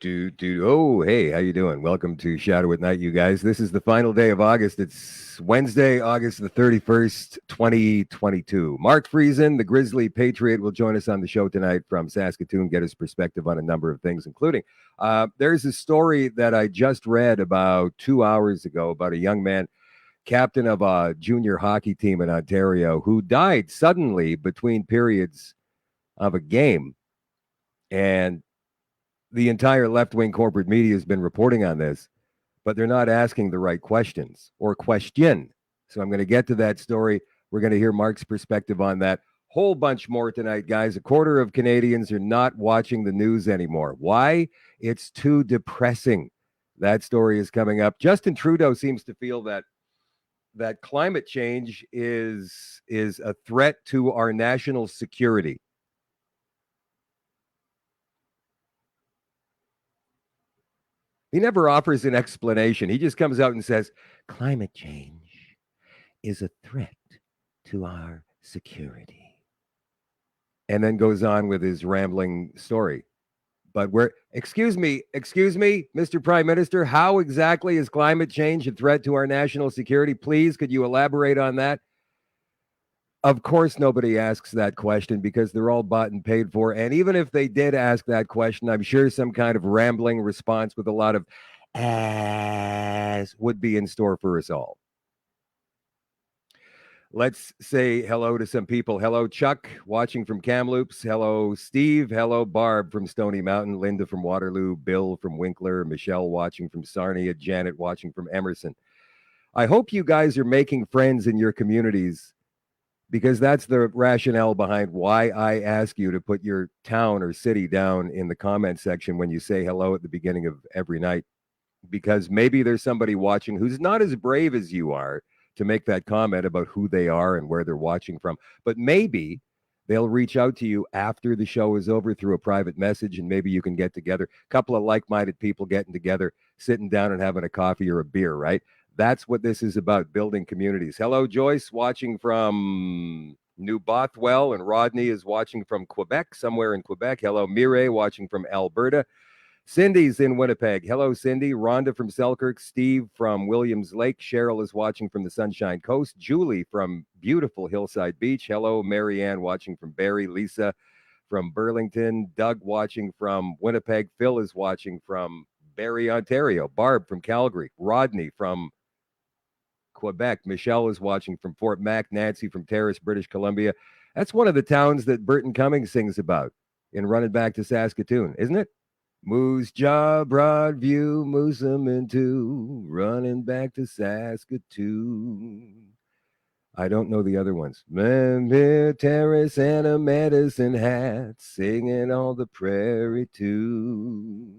Oh, hey, how you doing? Welcome to Shadoe at Night, you guys. This is the final day of August. It's Wednesday, August the 31st, 2022. Mark Friesen, the Grizzly Patriot, will join us on the show tonight from Saskatoon, get his perspective on a number of things, including there's a story that I just read about 2 hours ago about a young man, captain of a junior hockey team in Ontario, who died suddenly between periods of a game. And the entire left-wing corporate media has been reporting on this, but they're not asking the right questions or question. So I'm going to get to that story. We're going to hear Mark's perspective on that. Whole bunch more tonight, guys. A quarter of Canadians are not watching the news anymore. Why? It's too depressing. That story is coming up. Justin Trudeau seems to feel that climate change is a threat to our national security. He never offers an explanation. He just comes out and says, climate change is a threat to our security. And then goes on with his rambling story. But excuse me, Mr. Prime Minister, how exactly is climate change a threat to our national security? Please, could you elaborate on that? Of course, nobody asks that question because they're all bought and paid for. And even if they did ask that question, I'm sure some kind of rambling response with a lot of ass would be in store for us all. Let's say hello to some people. Hello, Chuck, watching from Kamloops. Hello, Steve. Hello, Barb from Stony Mountain. Linda from Waterloo. Bill from Winkler. Michelle watching from Sarnia. Janet watching from Emerson. I hope you guys are making friends in your communities, because that's the rationale behind why I ask you to put your town or city down in the comment section when you say hello at the beginning of every night, because maybe there's somebody watching who's not as brave as you are to make that comment about who they are and where they're watching from. But maybe they'll reach out to you after the show is over through a private message, and maybe you can get together. A couple of like-minded people getting together, sitting down and having a coffee or a beer, right? That's what this is about, building communities. Hello, Joyce, watching from New Bothwell, and Rodney is watching from Quebec, somewhere in Quebec. Hello, Mireille, watching from Alberta. Cindy's in Winnipeg. Hello, Cindy. Rhonda from Selkirk. Steve from Williams Lake. Cheryl is watching from the Sunshine Coast. Julie from beautiful Hillside Beach. Hello, Marianne, watching from Barrie. Lisa from Burlington. Doug watching from Winnipeg. Phil is watching from Barrie, Ontario. Barb from Calgary. Rodney from Quebec. Michelle is watching from Fort Mac. Nancy from Terrace, British Columbia. That's one of the towns that Burton Cummings sings about in Running Back to Saskatoon, isn't it? Moose Jaw, Broadview, moose 'em in two, running back to Saskatoon. I don't know the other ones. Memphis Terrace and a medicine hat, singing all the prairie tunes.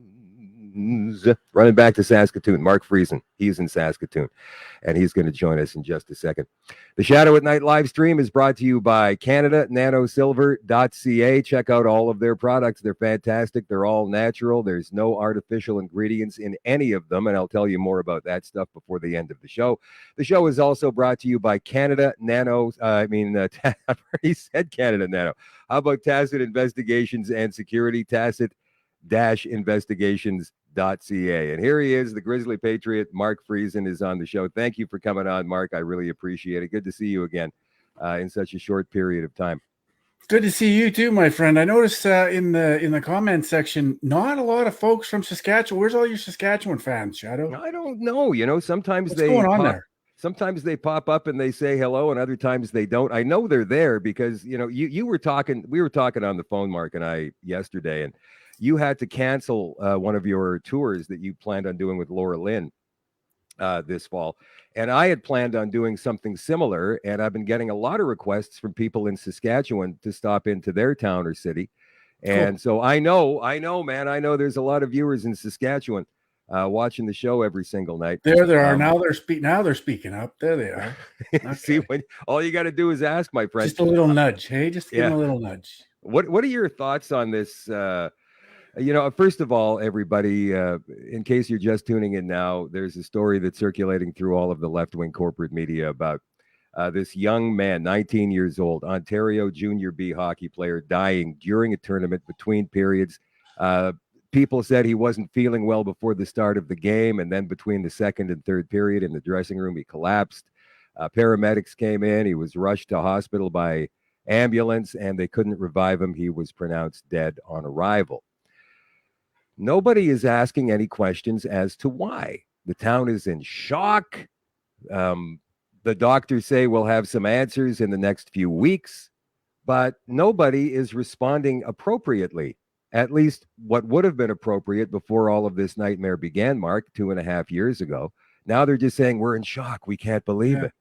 Running back to Saskatoon, Mark Friesen. He's in Saskatoon, and he's going to join us in just a second. The Shadoe at Night live stream is brought to you by CanadaNanoSilver.ca. Check out all of their products. They're fantastic. They're all natural. There's no artificial ingredients in any of them, and I'll tell you more about that stuff before the end of the show. The show is also brought to you by Canada Nano. I've already said Canada Nano. How about Tacit Investigations and Security? Tacit-Investigations.ca. And here he is, the Grizzly Patriot. Mark Friesen is on the show. Thank you for coming on, Mark. I really appreciate it. Good to see you again in such a short period of time. Good to see you too, my friend. I noticed in the comment section, not a lot of folks from Saskatchewan. Where's all your Saskatchewan fans, Shadoe? I don't know. Sometimes what's going on there? Sometimes they pop up and they say hello, and other times they don't. I know they're there because we were talking on the phone, Mark and I, yesterday, and you had to cancel one of your tours that you planned on doing with Laura Lynn this fall. And I had planned on doing something similar, and I've been getting a lot of requests from people in Saskatchewan to stop into their town or city. And So I know, man, there's a lot of viewers in Saskatchewan watching the show every single night. There are. Now they're speaking up. There they are. Okay. See, when all you got to do is ask, my friend. Just a little nudge, hey? Just give them a little nudge. What are your thoughts on this? First of all, everybody, in case you're just tuning in now, there's a story that's circulating through all of the left-wing corporate media about this young man, 19 years old, Ontario Junior B hockey player, dying during a tournament between periods. People said he wasn't feeling well before the start of the game, and then between the second and third period in the dressing room, he collapsed. Paramedics came in. He was rushed to hospital by ambulance, and they couldn't revive him. He was pronounced dead on arrival. Nobody is asking any questions as to why. The town is in shock. The doctors say we'll have some answers in the next few weeks, but nobody is responding appropriately. At least what would have been appropriate before all of this nightmare began, Mark, 2.5 years ago. Now they're just saying we're in shock. We can't believe it.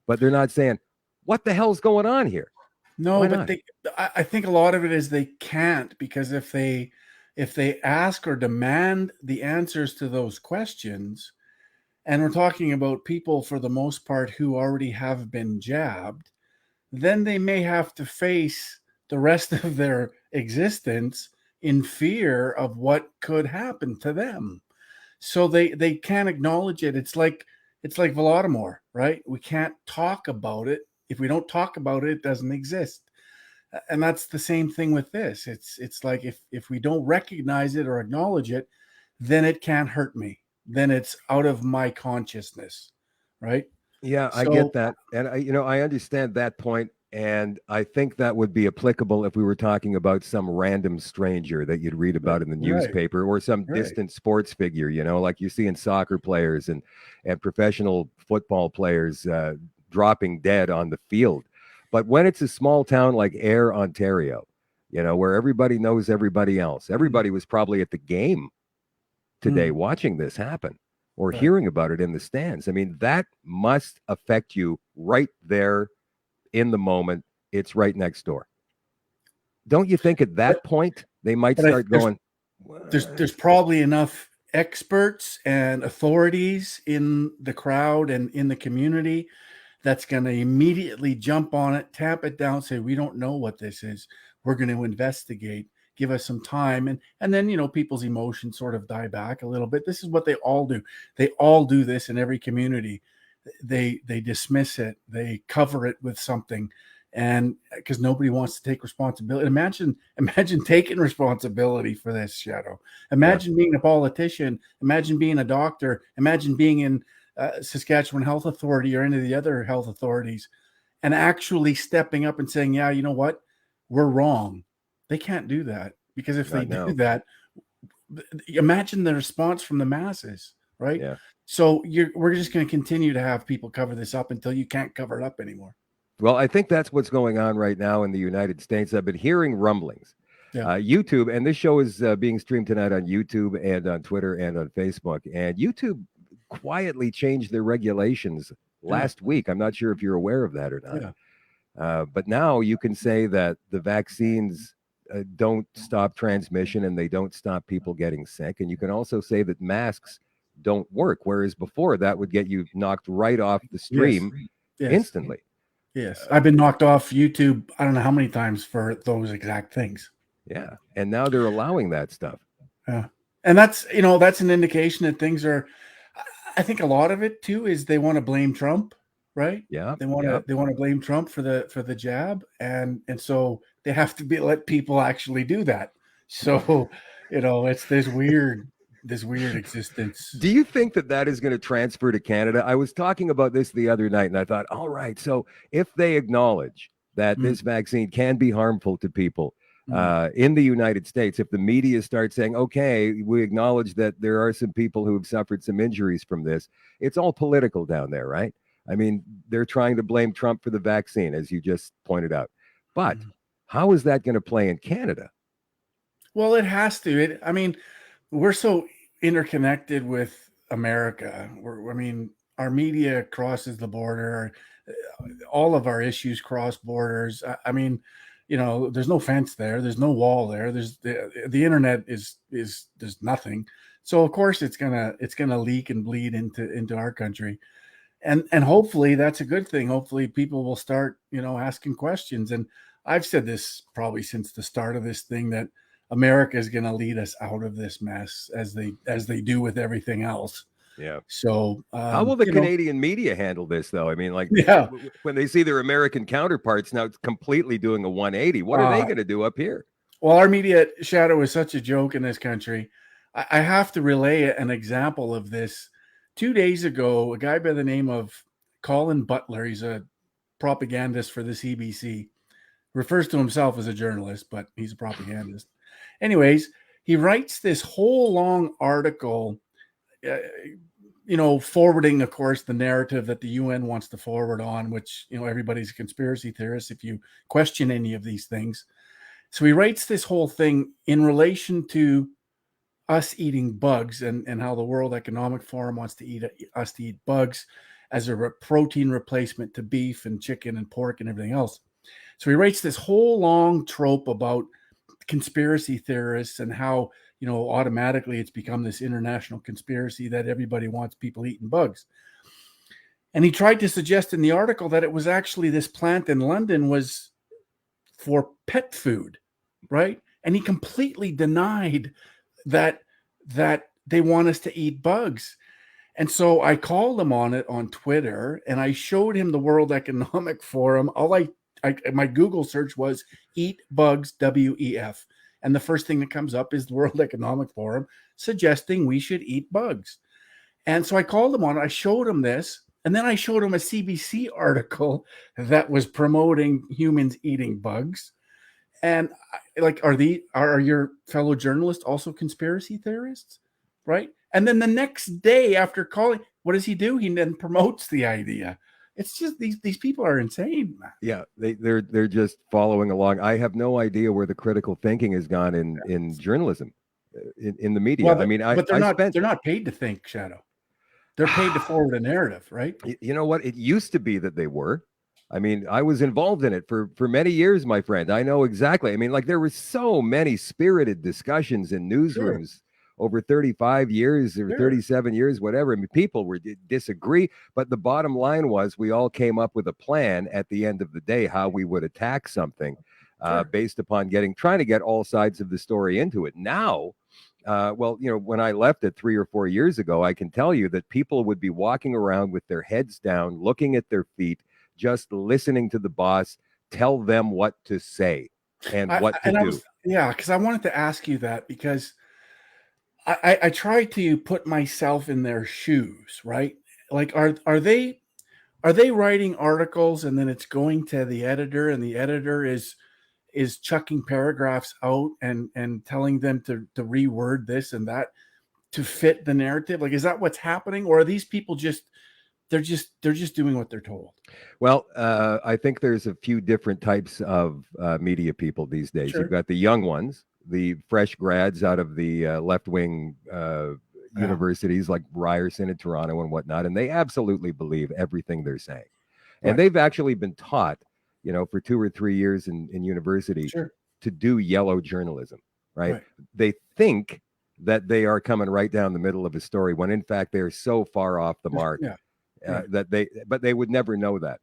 But they're not saying, what the hell's going on here? No, Why but not? I think a lot of it is they can't, because if they ask or demand the answers to those questions, and we're talking about people for the most part who already have been jabbed, then they may have to face the rest of their existence in fear of what could happen to them. So they can't acknowledge it. It's like Volodymyr, right? We can't talk about it. If we don't talk about it, it doesn't exist. And that's the same thing with this. It's like if we don't recognize it or acknowledge it, then it can't hurt me. Then it's out of my consciousness, right? Yeah, I get that. And I understand that point. And I think that would be applicable if we were talking about some random stranger that you'd read about in the newspaper, or some distant sports figure, like you see in soccer players and professional football players dropping dead on the field. But when it's a small town like Ayr, Ontario, where everybody knows everybody else, everybody was probably at the game today watching this happen or hearing about it in the stands. I mean, that must affect you right there in the moment. It's right next door. Don't you think at that point they might start going, there's probably enough experts and authorities in the crowd and in the community that's going to immediately jump on it, tap it down, say, we don't know what this is. We're going to investigate. Give us some time. And then, people's emotions sort of die back a little bit. This is what they all do. They all do this in every community. They dismiss it. They cover it with something. And because nobody wants to take responsibility. Imagine taking responsibility for this, Shadoe. Imagine being a politician. Imagine being a doctor. Imagine being in Saskatchewan Health Authority or any of the other health authorities and actually stepping up and saying, yeah, you know what? We're wrong. They can't do that, because if they do that, imagine the response from the masses, right? Yeah. So we're just going to continue to have people cover this up until you can't cover it up anymore. Well, I think that's what's going on right now in the United States. I've been hearing rumblings. YouTube, and this show is being streamed tonight on YouTube and on Twitter and on Facebook. And YouTube quietly changed their regulations last week. I'm not sure if you're aware of that or not. But now you can say that the vaccines don't stop transmission and they don't stop people getting sick. And you can also say that masks don't work, whereas before that would get you knocked right off the stream instantly. Yes. I've been knocked off YouTube I don't know how many times for those exact things. Yeah. And now they're allowing that stuff. Yeah. And that's an indication that things are, I think a lot of it too is they want to blame Trump, right? Yeah. They want to blame Trump for the jab. And so they have to let people actually do that. So, it's this weird existence. Do you think that is going to transfer to Canada? I was talking about this the other night and I thought, all right, so if they acknowledge that this vaccine can be harmful to people in the United States, if the media starts saying, okay, we acknowledge that there are some people who have suffered some injuries from this, it's all political down there, right? I mean, they're trying to blame Trump for the vaccine, as you just pointed out. But how is that going to play in Canada? Well, it has to. We're so interconnected with America. Our media crosses the border. All of our issues cross borders. There's no fence there. There's no wall there. There's the internet is there's nothing. So of course it's gonna leak and bleed into our country. And hopefully that's a good thing. Hopefully people will start, asking questions. And I've said this probably since the start of this thing, that America is going to lead us out of this mess as they do with everything else. Yeah. So how will the Canadian media handle this, though? I mean, when they see their American counterparts now completely doing a 180, what are they going to do up here? Well, our media Shadoe is such a joke in this country. I have to relay an example of this. 2 days ago, a guy by the name of Colin Butler, he's a propagandist for the CBC, refers to himself as a journalist, but he's a propagandist. Anyways, he writes this whole long article, forwarding, of course, the narrative that the UN wants to forward on, which, everybody's a conspiracy theorist if you question any of these things. So he writes this whole thing in relation to us eating bugs and how the World Economic Forum wants to us to eat bugs as a protein replacement to beef and chicken and pork and everything else. So he writes this whole long trope about conspiracy theorists and how, automatically it's become this international conspiracy that everybody wants people eating bugs. And he tried to suggest in the article that it was actually this plant in London was for pet food, right? And he completely denied that they want us to eat bugs. And so I called him on it on Twitter, and I showed him the World Economic Forum. My Google search was "eat bugs WEF," and the first thing that comes up is the World Economic Forum suggesting we should eat bugs. And so I called him on it. I showed him this, and then I showed him a CBC article that was promoting humans eating bugs. And are your fellow journalists also conspiracy theorists, right? And then the next day after calling, what does he do? He then promotes the idea. It's just these people are insane, man. Yeah, they're just following along. I have no idea where the critical thinking has gone in journalism, in the media. Well, I mean, they're not paid to think, Shadoe. They're paid to forward a narrative, right? You know what? It used to be that they were. I mean, I was involved in it for many years, my friend. I know exactly. I mean, like there were so many spirited discussions in newsrooms over 35 years or 37 years, whatever. I mean, people were disagree, but the bottom line was we all came up with a plan at the end of the day, how we would attack something based upon trying to get all sides of the story into it. Now, when I left it 3 or 4 years ago, I can tell you that people would be walking around with their heads down, looking at their feet, just listening to the boss tell them what to say and what to do. Because I wanted to ask you that because I try to put myself in their shoes, right? Like, are they writing articles and then it's going to the editor and the editor is chucking paragraphs out and telling them to reword this and that to fit the narrative? Like, is that what's happening? Or are these people they're just doing what they're told? Well, I think there's a few different types of media people these days. You've got the young ones, the fresh grads out of the left-wing universities like Ryerson and Toronto and whatnot, and they absolutely believe everything they're saying. And they've actually been taught, for 2 or 3 years in university to do yellow journalism, right? They think that they are coming right down the middle of a story when in fact they're so far off the mark. But they would never know that.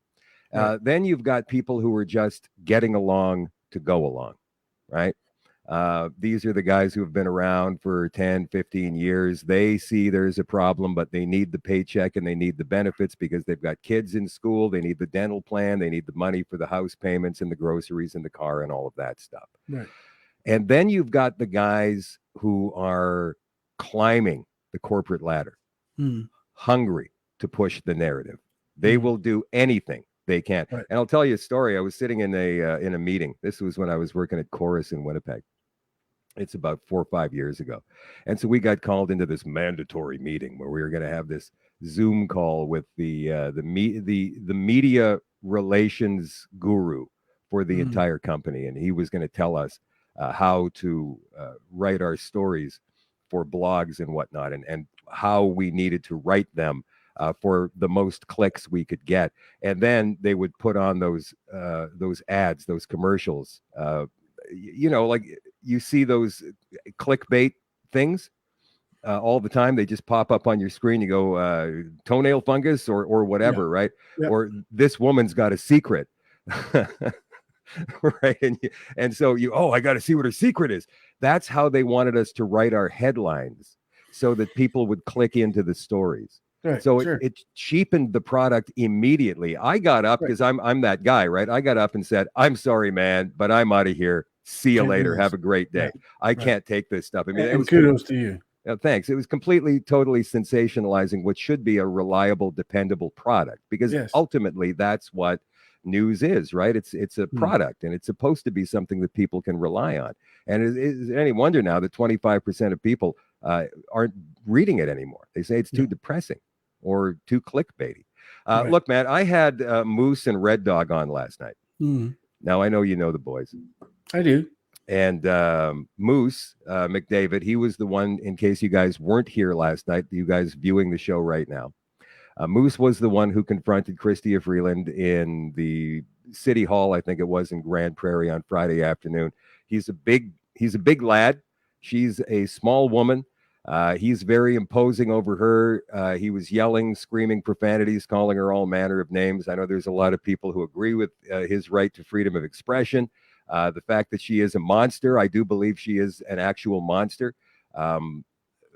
Then you've got people who are just getting along to go along, right? These are the guys who have been around for 10, 15 years. They see there's a problem, but they need the paycheck and they need the benefits because they've got kids in school. They need the dental plan. They need the money for the house payments and the groceries and the car and all of that stuff. Right. And then you've got the guys who are climbing the corporate ladder, hungry to push the narrative. They will do anything they can. And I'll tell you a story. I was sitting in a meeting. This was when I was working at Chorus in Winnipeg. It's about 4 or 5 years ago. And so we got called into this mandatory meeting where we were going to have this Zoom call with the media relations guru for the entire company. And he was going to tell us how to write our stories for blogs and whatnot, and how we needed to write them for the most clicks we could get. And then they would put on those ads, those commercials, like you see those clickbait things all the time. They just pop up on your screen. You go toenail fungus or whatever, right? Or this woman's got a secret. Right. And so I got to see what her secret is. That's how they wanted us to write our headlines so that people would click into the stories. So it cheapened the product immediately. I got up because I'm that guy, right? I got up and said, "I'm sorry, man, but I'm out of here. See you later. Kudos. Have a great day. Yeah, I right. can't take this stuff. I mean, it And was kudos to you. thanks. It was completely, totally sensationalizing what should be a reliable, dependable product, because Yes. ultimately that's what news is, right? It's a product, and it's supposed to be something that people can rely on. And is it any wonder now that 25% of people aren't reading it anymore? They say it's too depressing or too clickbaity. Right. Look, man, I had Moose and Red Dog on last night. Now I know you know the boys. I do. And Moose McDavid, he was the one, in case you guys weren't here last night, you guys viewing the show right now. Moose was the one who confronted Chrystia Freeland in the City Hall, I think it was, in Grand Prairie on Friday afternoon. He's a big lad. She's a small woman. He's very imposing over her. He was yelling, screaming profanities, calling her all manner of names. I know there's a lot of people who agree with his right to freedom of expression. The fact that she is a monster, I do believe she is an actual monster.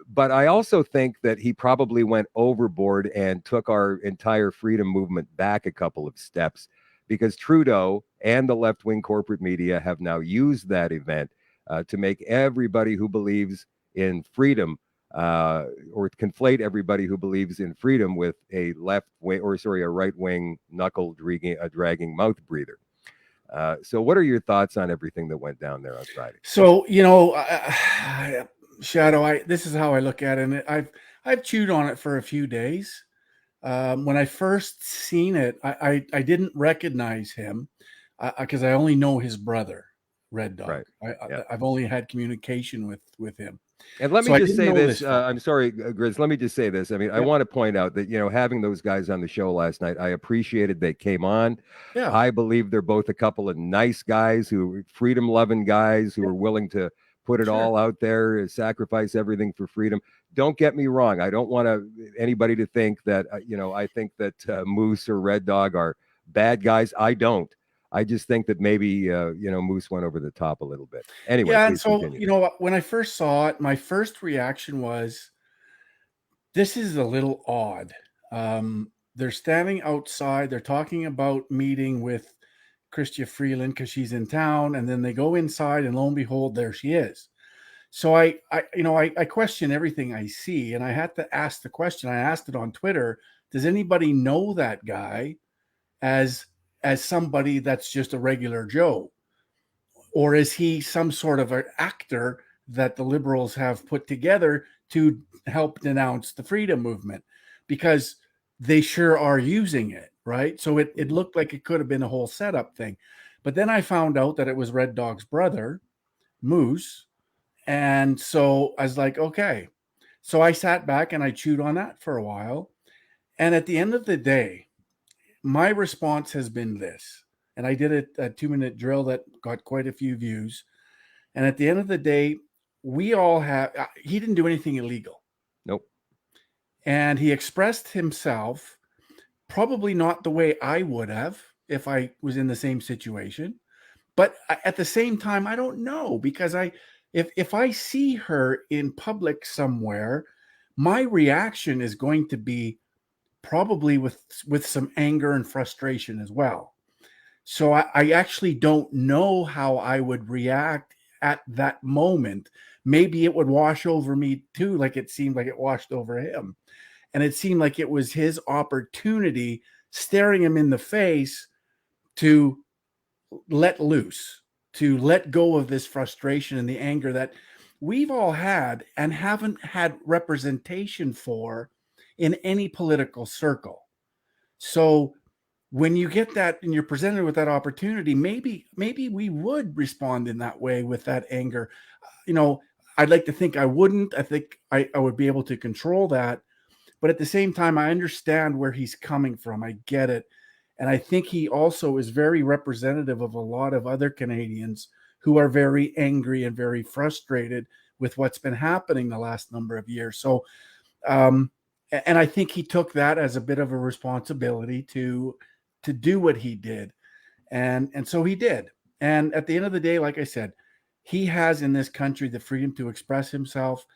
But I also think that he probably went overboard and took our entire freedom movement back a couple of steps, because Trudeau and the left-wing corporate media have now used that event to make everybody who believes in freedom or conflate everybody who believes in freedom with a right-wing knuckle dragging mouth breather. So what are your thoughts on everything that went down there on Friday? So, Shadoe, this is how I look at it. And I've chewed on it for a few days. When I first seen it, I didn't recognize him because I only know his brother, Red Dog. Right. I've only had communication with him. And let me just say this. I'm sorry, Grizz. Let me just say this. I mean, I want to point out that, having those guys on the show last night, I appreciated they came on. Yeah. I believe they're both a couple of nice guys, freedom-loving guys who are willing to put it all out there, sacrifice everything for freedom. Don't get me wrong. I don't want anybody to think that, I think that Moose or Red Dog are bad guys. I don't. I just think that maybe, Moose went over the top a little bit. Anyway, yeah. And so, continue. when I first saw it, my first reaction was, this is a little odd. They're standing outside. They're talking about meeting with Chrystia Freeland because she's in town. And then they go inside and lo and behold, there she is. So I question everything I see. And I had to ask the question. I asked it on Twitter. Does anybody know that guy as somebody that's just a regular Joe? Or is he some sort of an actor that the Liberals have put together to help denounce the freedom movement? Because they sure are using it, right? So it looked like it could have been a whole setup thing. But then I found out that it was Red Dog's brother, Moose. And so I was like, okay. So I sat back and I chewed on that for a while. And at the end of the day, my response has been this. And I did a 2-minute drill that got quite a few views. And at the end of the day, he didn't do anything illegal. Nope. And he expressed himself probably not the way I would have if I was in the same situation. But at the same time, I don't know, because if I see her in public somewhere, my reaction is going to be probably with some anger and frustration as well. So I actually don't know how I would react at that moment. Maybe it would wash over me too, like it seemed like it washed over him. And it seemed like it was his opportunity, staring him in the face, to let loose, to let go of this frustration and the anger that we've all had and haven't had representation for in any political circle. So when you get that and you're presented with that opportunity, maybe we would respond in that way with that anger. I'd like to think I wouldn't. I think I would be able to control that. But at the same time, I understand where he's coming from. I get it. And I think he also is very representative of a lot of other Canadians who are very angry and very frustrated with what's been happening the last number of years. So, and I think he took that as a bit of a responsibility to do what he did. And so he did. And at the end of the day, like I said, he has in this country the freedom to express himself,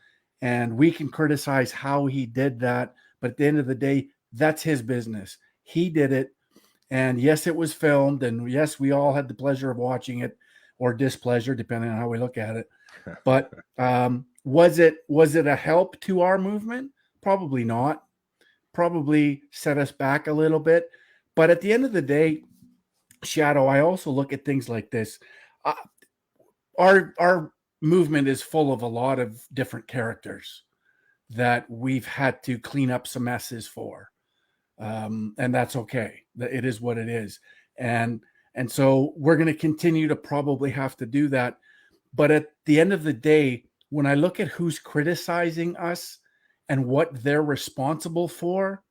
and we can criticize how he did that. But at the end of the day, that's his business. He did it. And yes, it was filmed. And yes, we all had the pleasure of watching it or displeasure, depending on how we look at it. But was it a help to our movement? Probably not. Probably set us back a little bit. But at the end of the day, Shadoe, I also look at things like this. Our movement is full of a lot of different characters that we've had to clean up some messes for. And that's okay. It is what it is. And so we're going to continue to probably have to do that. But at the end of the day, when I look at who's criticizing us and what they're responsible for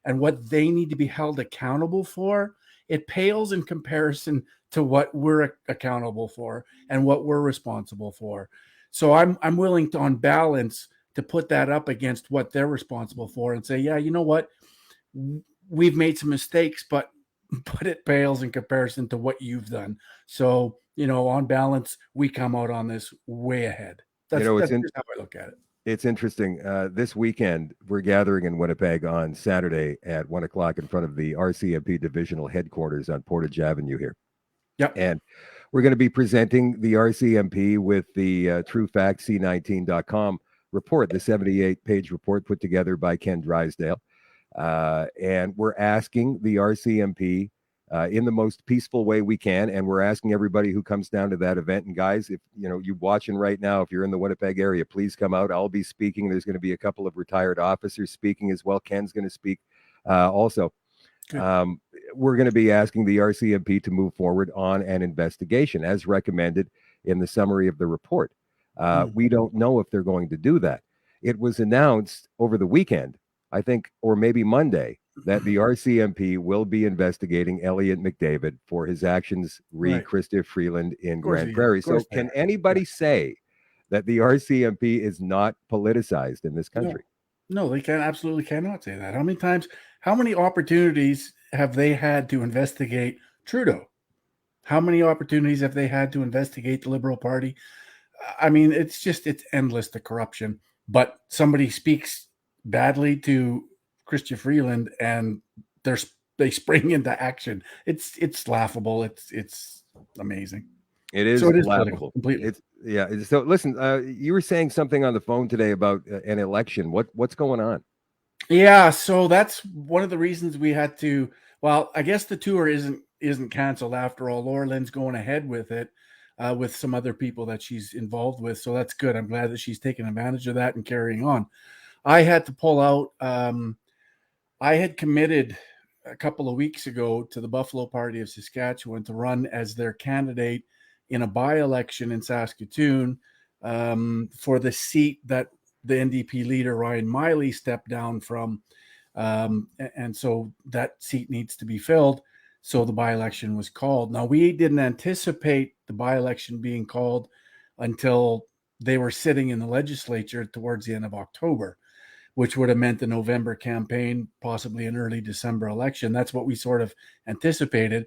and what they need to be held accountable for, it pales in comparison to what we're accountable for and what we're responsible for. So I'm willing to, on balance, to put that up against what they're responsible for and say, yeah, you know what? We've made some mistakes, but it pales in comparison to what you've done. So, on balance, we come out on this way ahead. That's how I look at it. It's interesting. This weekend, we're gathering in Winnipeg on Saturday at 1:00 in front of the RCMP divisional headquarters on Portage Avenue here. Yep. And we're going to be presenting the RCMP with the TrueFactC19.com report, the 78-page report put together by Ken Drysdale. And we're asking the RCMP in the most peaceful way we can. And we're asking everybody who comes down to that event. And guys, if you're watching right now, if you're in the Winnipeg area, please come out. I'll be speaking. There's going to be a couple of retired officers speaking as well. Ken's going to speak also. We're going to be asking the RCMP to move forward on an investigation as recommended in the summary of the report. We don't know if they're going to do that. It was announced over the weekend, I think, or maybe Monday, that the RCMP will be investigating Elliot McDavid for his actions re Chrystia Freeland in Grand Prairie. So can anybody say that the RCMP is not politicized in this country? No, they absolutely cannot say that. How many opportunities have they had to investigate Trudeau? How many opportunities have they had to investigate the Liberal Party? I mean, it's endless, the corruption. But somebody speaks badly to Chrystia Freeland and they spring into action. It's laughable. It's amazing. It is laughable. Completely. So listen, you were saying something on the phone today about an election. What's going on? Yeah, so that's one of the reasons we had to. Well, I guess the tour isn't canceled after all. Laura Lynn's going ahead with it with some other people that she's involved with. So that's good. I'm glad that she's taking advantage of that and carrying on. I had to pull out. I had committed a couple of weeks ago to the Buffalo Party of Saskatchewan to run as their candidate in a by-election in Saskatoon for the seat that the NDP leader Ryan Miley stepped down from. And so that seat needs to be filled. So the by-election was called. Now, we didn't anticipate the by-election being called until they were sitting in the legislature towards the end of October, which would have meant the November campaign, possibly an early December election. That's what we sort of anticipated.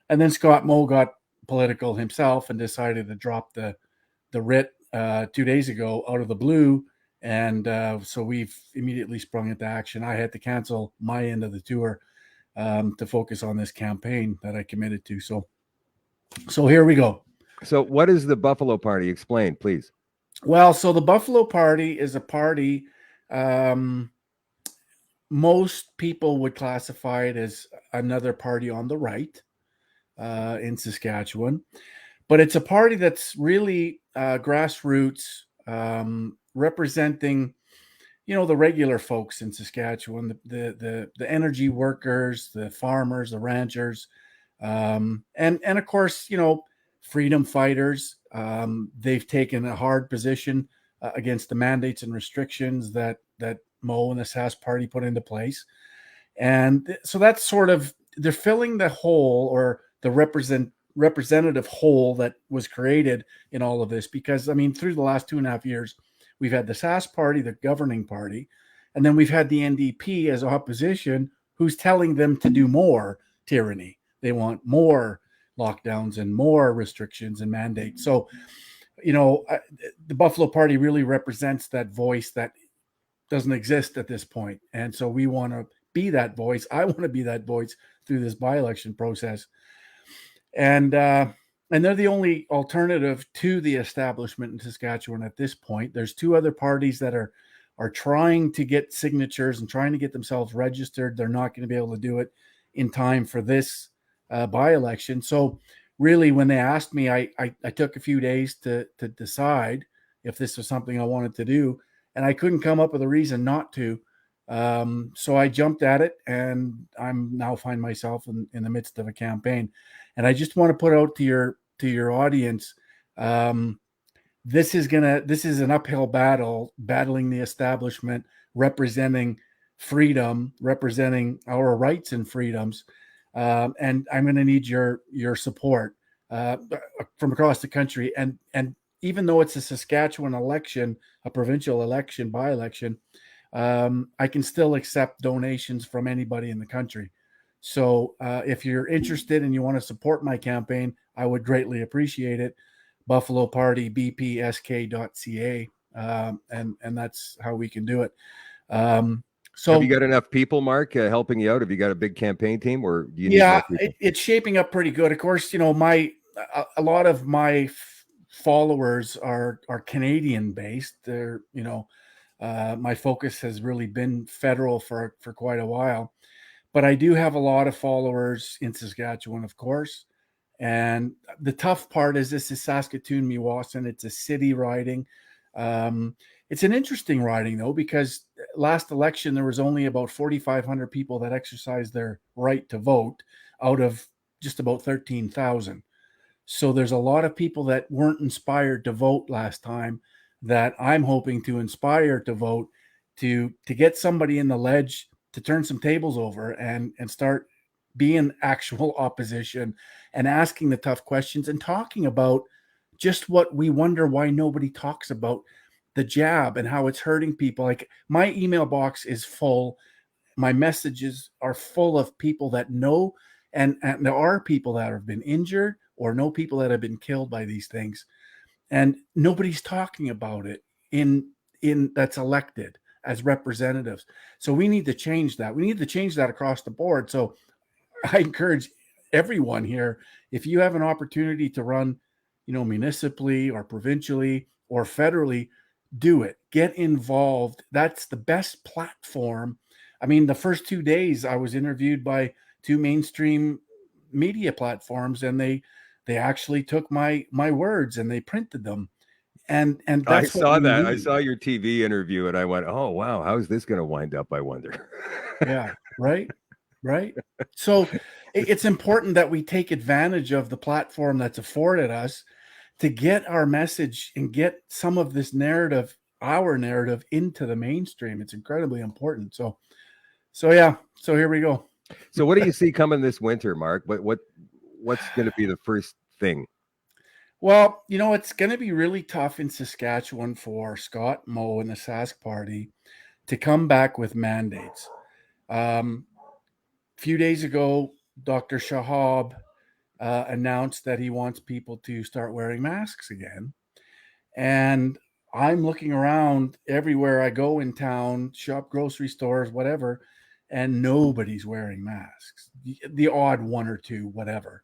And then Scott Moe got political himself and decided to drop the writ 2 days ago out of the blue. And so we've immediately sprung into action. I had to cancel my end of the tour to focus on this campaign that I committed to. So here we go. So what is the Buffalo Party? Explain, please. Well, so the Buffalo Party is a party. Most people would classify it as another party on the right in Saskatchewan, but it's a party that's really grassroots, representing, the regular folks in Saskatchewan, the energy workers, the farmers, the ranchers, and of course, freedom fighters. They've taken a hard position against the mandates and restrictions that Moe and the Sask Party put into place. And so that's sort of, they're filling the hole, or the representative hole that was created in all of this. Because, through the last 2.5 years, we've had the Sask Party, the governing party, and then we've had the NDP as opposition, who's telling them to do more tyranny. They want more lockdowns and more restrictions and mandates. So, the Buffalo Party really represents that voice that doesn't exist at this point. And so we want to be that voice. I want to be that voice through this by-election process. And And they're the only alternative to the establishment in Saskatchewan at this point. There's two other parties that are trying to get signatures and trying to get themselves registered. They're not going to be able to do it in time for this by-election. So really, when they asked me, I took a few days to decide if this was something I wanted to do, and I couldn't come up with a reason not to. So I jumped at it, and I'm now find myself in the midst of a campaign. And I just want to put out to your audience, this is an uphill battle, battling the establishment, representing freedom, representing our rights and freedoms, and I'm going to need your support from across the country. And even though it's a Saskatchewan election, a provincial election, by-election, I can still accept donations from anybody in the country. So if you're interested and you want to support my campaign, I would greatly appreciate it. Buffalo Party, bpsk.ca, and that's how we can do it. So have you got enough people, Mark, helping you out? Have you got a big campaign team, or do you need more people? It's shaping up pretty good. Of course, a lot of my followers are Canadian based. They're my focus has really been federal for quite a while, but I do have a lot of followers in Saskatchewan, of course. And the tough part is this is Saskatoon-Meewasin. It's a city riding. It's an interesting riding, though, because last election, there was only about 4,500 people that exercised their right to vote out of just about 13,000. So there's a lot of people that weren't inspired to vote last time that I'm hoping to inspire to vote to get somebody in the ledge to turn some tables over and start being actual opposition and asking the tough questions and talking about just what we wonder why nobody talks about, the jab and how it's hurting people. Like, my email box is full. My messages are full of people that know, and there are people that have been injured or know people that have been killed by these things. And nobody's talking about it in that's elected as representatives. So we need to change that. We need to change that across the board. So I encourage everyone here, if you have an opportunity to run, municipally or provincially or federally, do it. Get involved. That's the best platform. I mean, the first 2 days I was interviewed by two mainstream media platforms, and they actually took my words and they printed them. And I that's saw what we that. I need. saw your TV interview, and I went, "Oh wow, how's this going to wind up? I wonder." Yeah, right. So it's important that we take advantage of the platform that's afforded us to get our message and get some of this narrative, our narrative, into the mainstream. It's incredibly important. So yeah. So here we go. So what do you see coming this winter, Mark? What's going to be the first thing? Well, it's going to be really tough in Saskatchewan for Scott Moe and the Sask Party to come back with mandates. A few days ago, Dr. Shahab announced that he wants people to start wearing masks again. And I'm looking around everywhere I go in town, shop, grocery stores, whatever, and nobody's wearing masks. The odd one or two, whatever.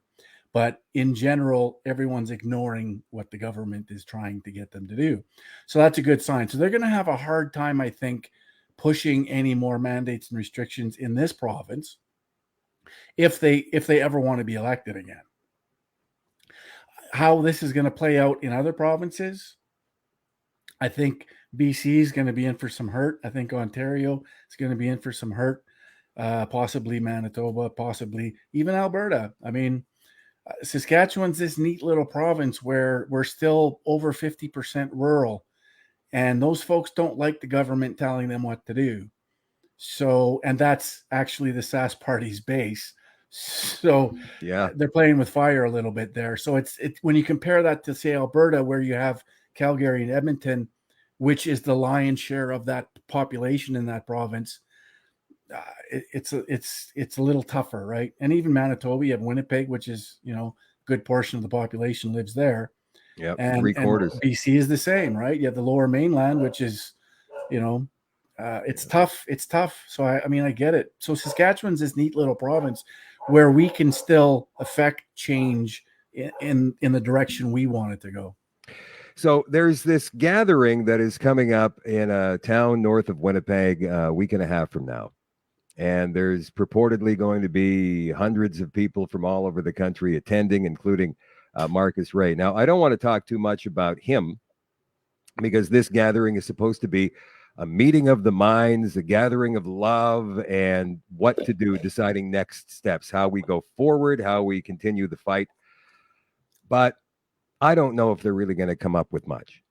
But in general, everyone's ignoring what the government is trying to get them to do. So that's a good sign. So they're going to have a hard time, I think, pushing any more mandates and restrictions in this province if they ever want to be elected again. How this is going to play out in other provinces, I think BC is going to be in for some hurt. I think Ontario is going to be in for some hurt, possibly Manitoba, possibly even Alberta. I mean, Saskatchewan's this neat little province where we're still over 50% rural, and those folks don't like the government telling them what to do. So, and that's actually the Sask Party's base. So Yeah, they're playing with fire a little bit there. So it's when you compare that to, say, Alberta, where you have Calgary and Edmonton, which is the lion's share of that population in that province, it's a little tougher, right? And even Manitoba, you have Winnipeg, which is, a good portion of the population lives there. yeah, And 3/4. BC is the same, right? You have the Lower Mainland, which is, it's tough. It's tough. So I mean, I get it. So Saskatchewan's this neat little province where we can still affect change in the direction we want it to go. So there's this gathering that is coming up in a town north of Winnipeg a week and a half from now. And there's purportedly going to be hundreds of people from all over the country attending, including Marcus Ray. Now, I don't want to talk too much about him because this gathering is supposed to be a meeting of the minds, a gathering of love, and what to do, deciding next steps, how we go forward, how we continue the fight. But I don't know if they're really going to come up with much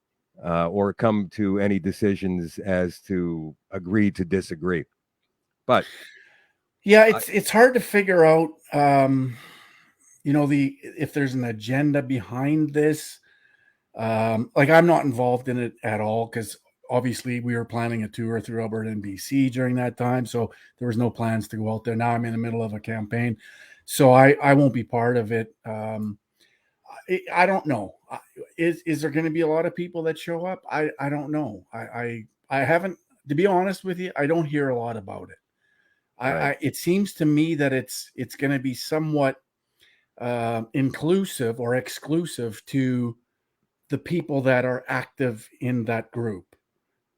or come to any decisions as to agree to disagree. But yeah, it's hard to figure out, if there's an agenda behind this. Like, I'm not involved in it at all because obviously we were planning a tour through Alberta and BC during that time, so there was no plans to go out there. Now I'm in the middle of a campaign, so I won't be part of it. I don't know. Is there going to be a lot of people that show up? I don't know. I haven't, to be honest with you, I don't hear a lot about it. Right. It seems to me that it's going to be somewhat inclusive or exclusive to the people that are active in that group,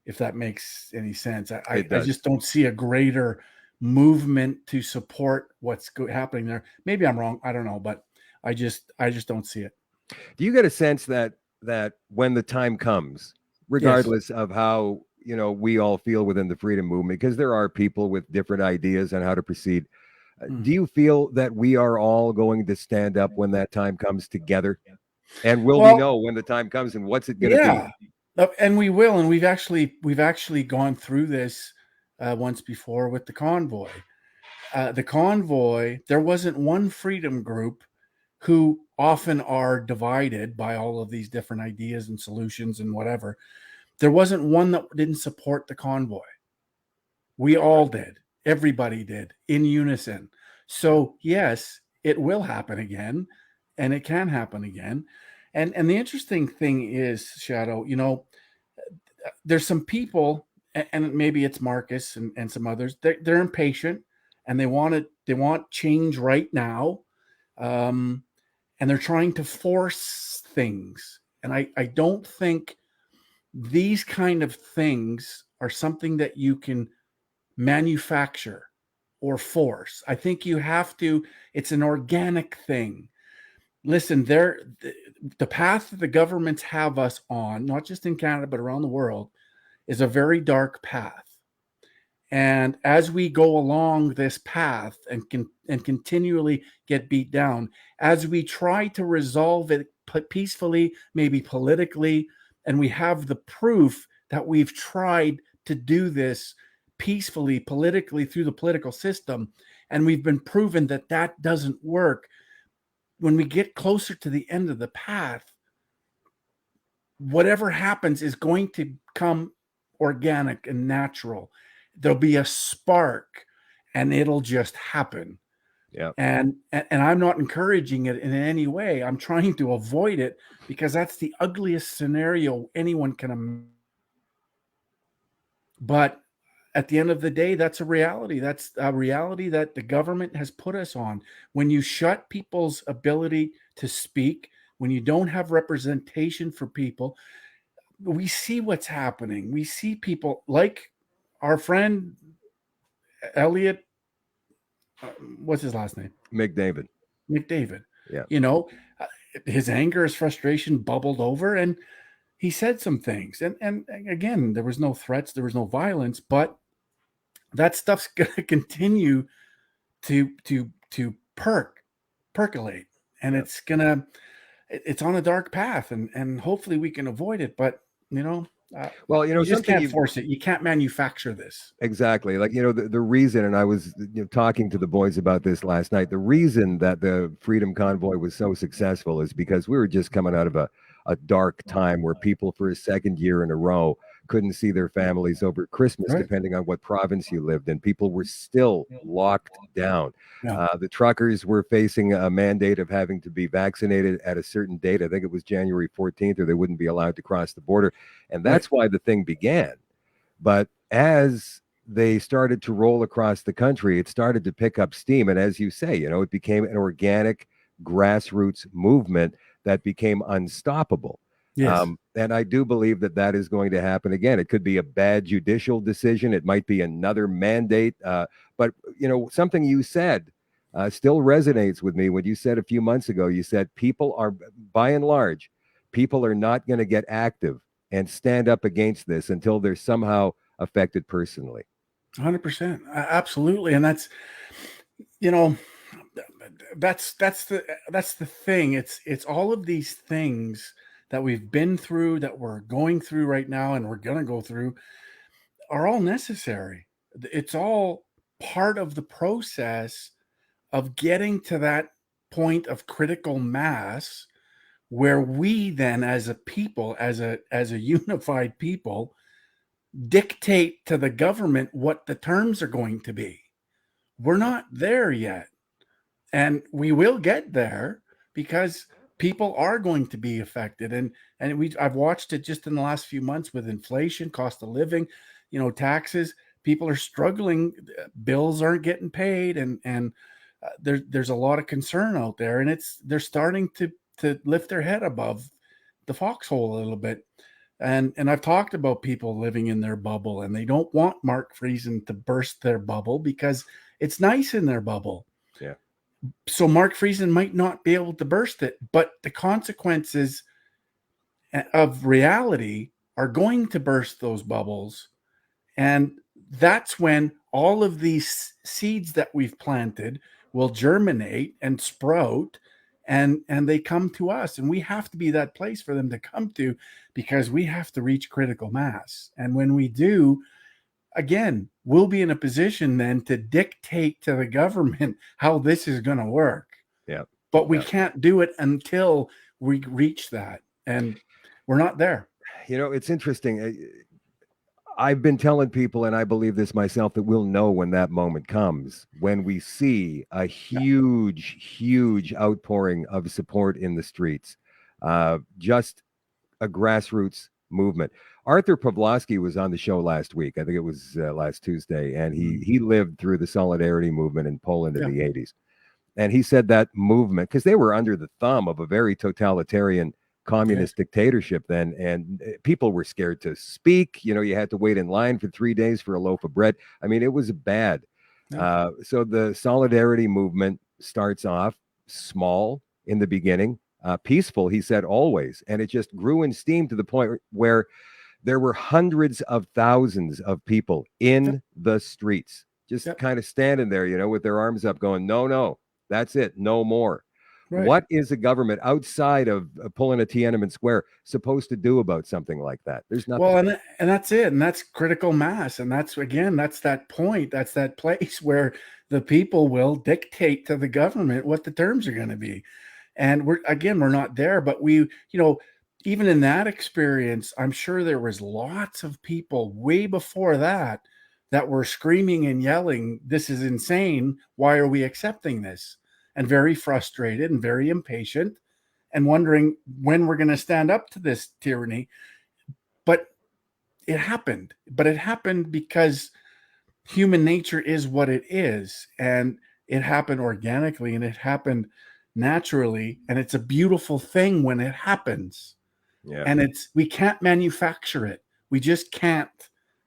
if that makes any sense. I just don't see a greater movement to support what's happening there. Maybe I'm wrong. I don't know, but I just don't see it. Do you get a sense that when the time comes, regardless of how we all feel within the freedom movement, because there are people with different ideas on how to proceed, do you feel that we are all going to stand up when that time comes together? And will we know when the time comes and what's it going to be? And we will. And we've actually gone through this once before with the convoy. The convoy, there wasn't one freedom group who often are divided by all of these different ideas and solutions and whatever. There wasn't one that didn't support the convoy. We all did. Everybody did in unison. So yes, it will happen again, and it can happen again. And the interesting thing is, Shadoe, there's some people, and maybe it's Marcus and some others, they're impatient and they want change right now. And they're trying to force things. And I don't think these kind of things are something that you can manufacture or force. I think you have to, it's an organic thing. Listen, the path that the governments have us on, not just in Canada, but around the world, is a very dark path. And as we go along this path and continually get beat down, as we try to resolve it peacefully, maybe politically, and we have the proof that we've tried to do this peacefully, politically, through the political system, and we've been proven that that doesn't work. When we get closer to the end of the path, whatever happens is going to come organic and natural. There'll be a spark and it'll just happen. Yeah. And I'm not encouraging it in any way. I'm trying to avoid it because that's the ugliest scenario anyone can imagine. But at the end of the day, that's a reality. That's a reality that the government has put us on. When you shut people's ability to speak, when you don't have representation for people, we see what's happening. We see people like our friend Elliot, what's his last name? McDavid. Yeah. His anger, his frustration bubbled over and he said some things. And again, there was no threats, there was no violence, but that stuff's going to continue to percolate. And it's on a dark path and hopefully we can avoid it. But, you just can't force it. You can't manufacture this. Exactly. Like, the reason, and I was talking to the boys about this last night, the reason that the Freedom Convoy was so successful is because we were just coming out of a dark time where people for a second year in a row couldn't see their families over Christmas, right, depending on what province you lived in. People were still locked down. Yeah. The truckers were facing a mandate of having to be vaccinated at a certain date. I think it was January 14th, or they wouldn't be allowed to cross the border. And that's why the thing began. But as they started to roll across the country, it started to pick up steam. And as you say, it became an organic grassroots movement that became unstoppable. Yes. And I do believe that that is going to happen again. It could be a bad judicial decision. It might be another mandate. But, something you said still resonates with me when you said a few months ago, you said people are, by and large, people are not going to get active and stand up against this until they're somehow affected personally. 100%. Absolutely. And that's, you know, that's the thing. It's all of these things that we've been through, that we're going through right now, and we're going to go through, are all necessary. It's all part of the process of getting to that point of critical mass, where we then, as a people, as a unified people, dictate to the government what the terms are going to be. We're not there yet, and we will get there, because people are going to be affected. And I've watched it just in the last few months with inflation, cost of living, taxes. People are struggling. Bills aren't getting paid, and there's a lot of concern out there, and they're starting to lift their head above the foxhole a little bit. And I've talked about people living in their bubble, and they don't want Mark Friesen to burst their bubble because it's nice in their bubble. Yeah. So Mark Friesen might not be able to burst it, but the consequences of reality are going to burst those bubbles. And that's when all of these seeds that we've planted will germinate and sprout, and they come to us, and we have to be that place for them to come to, because we have to reach critical mass. And when we do, again, we'll be in a position then to dictate to the government how this is going to work. Yeah. But we can't do it until we reach that, and we're not there. It's interesting. I've been telling people, and I believe this myself, that we'll know when that moment comes, when we see a huge outpouring of support in the streets, just a grassroots movement. Arthur Pawlowski was on the show last week. I think it was last Tuesday, and he lived through the Solidarity movement in Poland in the 80s. And he said that movement, because they were under the thumb of a very totalitarian communist dictatorship then, and people were scared to speak. You had to wait in line for 3 days for a loaf of bread. I mean, it was bad. So the Solidarity movement starts off small in the beginning, peaceful, he said, always, and it just grew in steam to the point where there were hundreds of thousands of people in the streets, just kind of standing there, with their arms up, going, no, that's it, no more. Right. What is a government outside of pulling a Tiananmen Square supposed to do about something like that? There's nothing. Well, and that's it. And that's critical mass. And that's that point. That's that place where the people will dictate to the government what the terms are going to be. And we're not there, but we, even in that experience, I'm sure there was lots of people way before that were screaming and yelling, "This is insane. Why are we accepting this?" And very frustrated and very impatient, and wondering when we're going to stand up to this tyranny. But it happened. But it happened because human nature is what it is. And it happened organically, and it happened naturally. And it's a beautiful thing when it happens. Yeah. And we can't manufacture it. We just can't.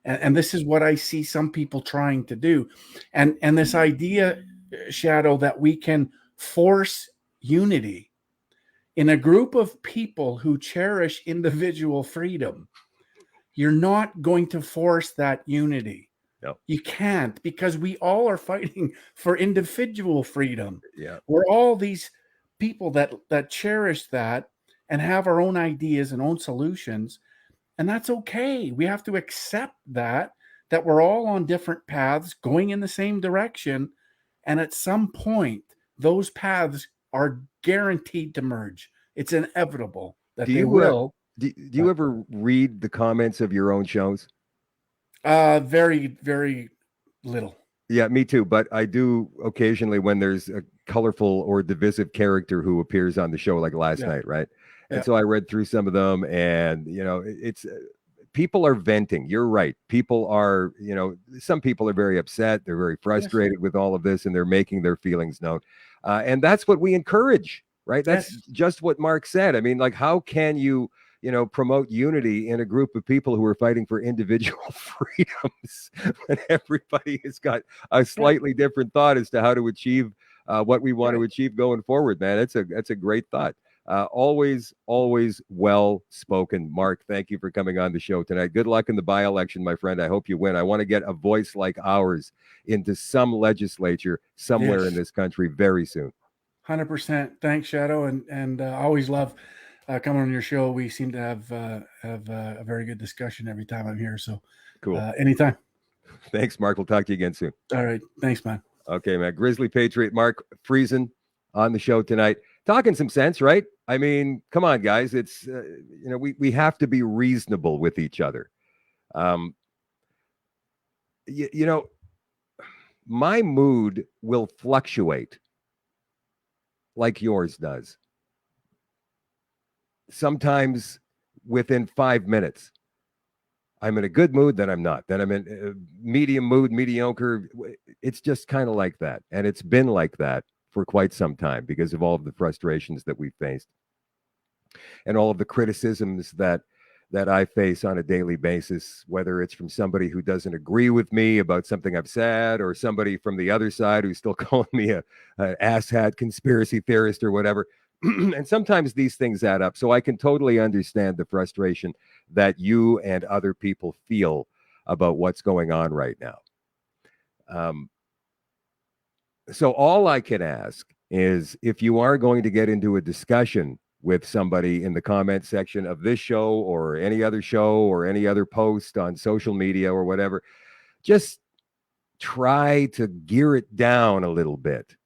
And this is what I see some people trying to do. And this idea, Shadoe, that we can force unity in a group of people who cherish individual freedom. You're not going to force that unity. No. You can't, because we all are fighting for individual freedom. Yeah. We're all these people that cherish that and have our own ideas and own solutions. And that's okay. We have to accept that we're all on different paths going in the same direction. And at some point, those paths are guaranteed to merge. It's inevitable that they will. Do you ever read the comments of your own shows? Very, very little. Yeah, me too. But I do occasionally when there's a colorful or divisive character who appears on the show, like last night, right? And so I read through some of them, and it's people are venting. You're right. People are, some people are very upset. They're very frustrated with all of this, and they're making their feelings known. And that's what we encourage, right? That's just what Mark said. I mean, like, how can you, promote unity in a group of people who are fighting for individual freedoms when everybody has got a slightly different thought as to how to achieve what we want to achieve going forward, man? That's a great thought. Always well spoken. Mark, thank you for coming on the show tonight. Good luck in the by-election, my friend. I hope you win. I want to get a voice like ours into some legislature somewhere in this country very soon. 100%. Thanks, Shadoe, and I always love coming on your show. We seem to have a very good discussion every time I'm here. So cool. Anytime. Thanks, Mark. We'll talk to you again soon. All right. Thanks, man. Okay, man. Grizzly Patriot Mark Friesen on the show tonight. Talking some sense, right? I mean, come on, guys. It's, we have to be reasonable with each other. My mood will fluctuate like yours does. Sometimes within 5 minutes, I'm in a good mood, then I'm not. Then I'm in a medium mood, mediocre. It's just kind of like that. And it's been like that for quite some time because of all of the frustrations that we faced and all of the criticisms that I face on a daily basis, whether it's from somebody who doesn't agree with me about something I've said, or somebody from the other side who's still calling me an asshat conspiracy theorist or whatever. And sometimes these things add up. So I can totally understand the frustration that you and other people feel about what's going on right now. So all I can ask is, if you are going to get into a discussion with somebody in the comment section of this show or any other show or any other post on social media or whatever, just try to gear it down a little bit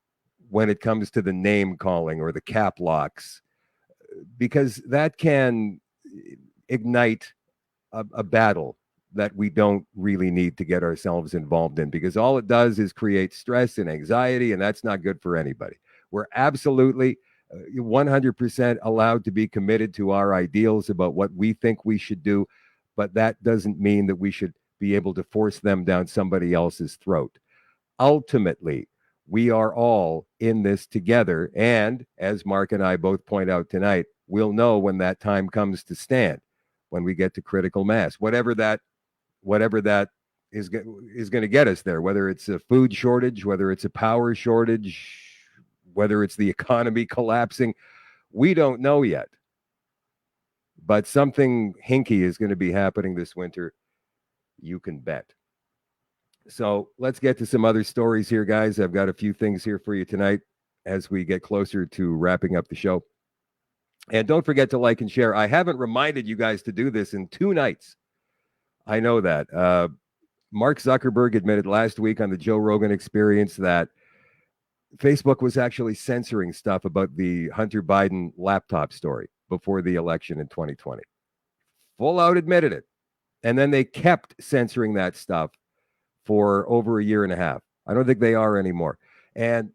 when it comes to the name calling or the cap locks, because that can ignite a battle that we don't really need to get ourselves involved in, because all it does is create stress and anxiety, and that's not good for anybody. We're absolutely 100% allowed to be committed to our ideals about what we think we should do, but that doesn't mean that we should be able to force them down somebody else's throat. Ultimately, we are all in this together, and as Mark and I both point out tonight, we'll know when that time comes to stand, when we get to critical mass, whatever that is going to get us there, whether it's a food shortage, whether it's a power shortage, whether it's the economy collapsing. We don't know yet. But something hinky is going to be happening this winter. You can bet. So let's get to some other stories here, guys. I've got a few things here for you tonight as we get closer to wrapping up the show. And don't forget to like and share. I haven't reminded you guys to do this in 2 nights. I know that. Mark Zuckerberg admitted last week on the Joe Rogan Experience that Facebook was actually censoring stuff about the Hunter Biden laptop story before the election in 2020. Full out admitted it. And then they kept censoring that stuff for over a year and a half. I don't think they are anymore. And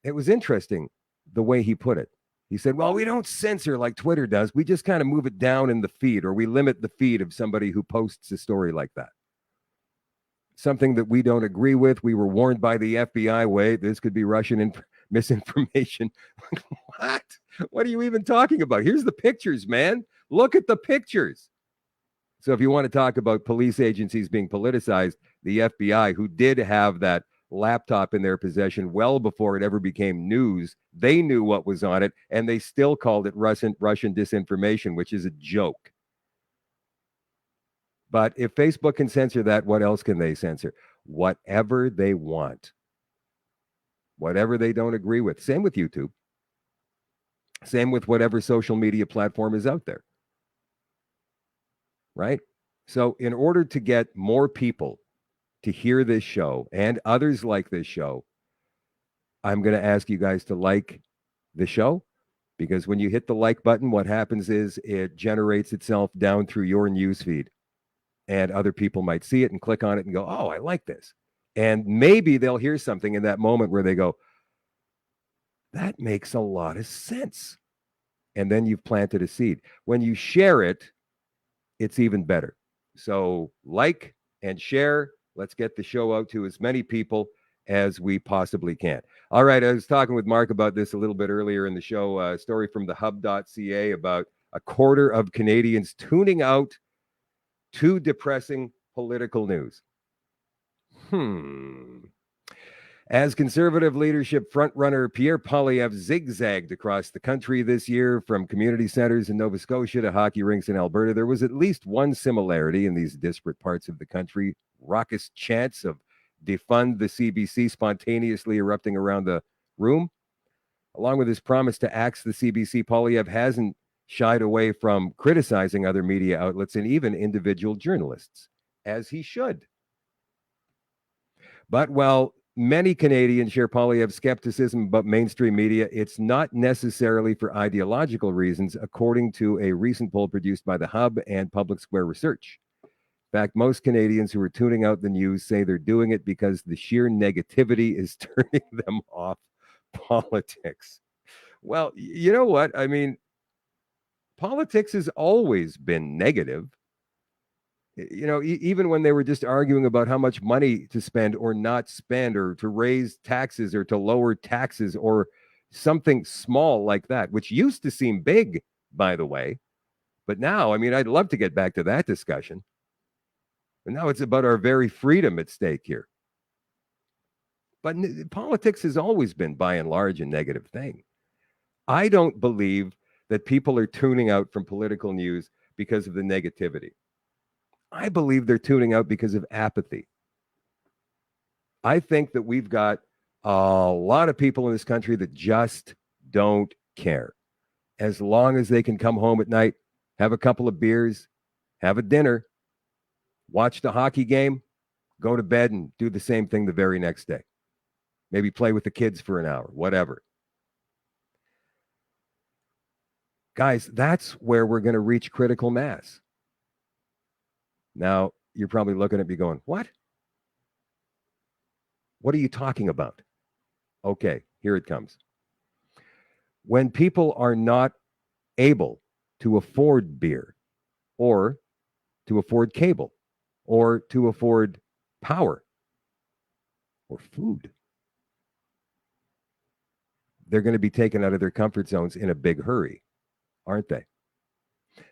it was interesting the way he put it. He said, well, we don't censor like Twitter does. We just kind of move it down in the feed, or we limit the feed of somebody who posts a story like that. Something that we don't agree with. We were warned by the FBI. Wait, this could be Russian misinformation. What? What are you even talking about? Here's the pictures, man. Look at the pictures. So if you want to talk about police agencies being politicized, the FBI, who did have that laptop in their possession well before it ever became news, they knew what was on it, and they still called it Russian disinformation, which is a joke. But if Facebook can censor that, what else can they censor? Whatever they want. Whatever they don't agree with. Same with YouTube. Same with whatever social media platform is out there. Right? So in order to get more people to hear this show and others like this show, I'm going to ask you guys to like the show, because when you hit the like button, what happens is it generates itself down through your newsfeed, and other people might see it and click on it and go, oh, I like this. And maybe they'll hear something in that moment where they go, that makes a lot of sense. And then you've planted a seed. When you share it, it's even better. So like and share. Let's get the show out to as many people as we possibly can. All right, I was talking with Mark about this a little bit earlier in the show. A story from the hub.ca about a quarter of Canadians tuning out too depressing political news. As conservative leadership frontrunner Pierre Poilievre zigzagged across the country this year from community centers in Nova Scotia to hockey rinks in Alberta, there was at least one similarity in these disparate parts of the country. Raucous chants of defund the CBC spontaneously erupting around the room. Along with his promise to axe the CBC, Poilievre hasn't shied away from criticizing other media outlets and even individual journalists, as he should. But while many Canadians share Poilievre's skepticism about mainstream media, it's not necessarily for ideological reasons, according to a recent poll produced by the Hub and Public Square Research. In fact, most Canadians who are tuning out the news say they're doing it because the sheer negativity is turning them off politics. Well, you know what? I mean, politics has always been negative. You know, even when they were just arguing about how much money to spend or not spend, or to raise taxes or to lower taxes, or something small like that, which used to seem big, by the way. But now, I mean, I'd love to get back to that discussion. But now it's about our very freedom at stake here. But politics has always been, by and large, a negative thing. I don't believe that people are tuning out from political news because of the negativity. I believe they're tuning out because of apathy. I think that we've got a lot of people in this country that just don't care. As long as they can come home at night, have a couple of beers, have a dinner, watch the hockey game, go to bed, and do the same thing the very next day. Maybe play with the kids for an hour, whatever. Guys, that's where we're going to reach critical mass. Now, you're probably looking at me going, what? What are you talking about? Okay, here it comes. When people are not able to afford beer, or to afford cable, or to afford power, or food, they're going to be taken out of their comfort zones in a big hurry, aren't they?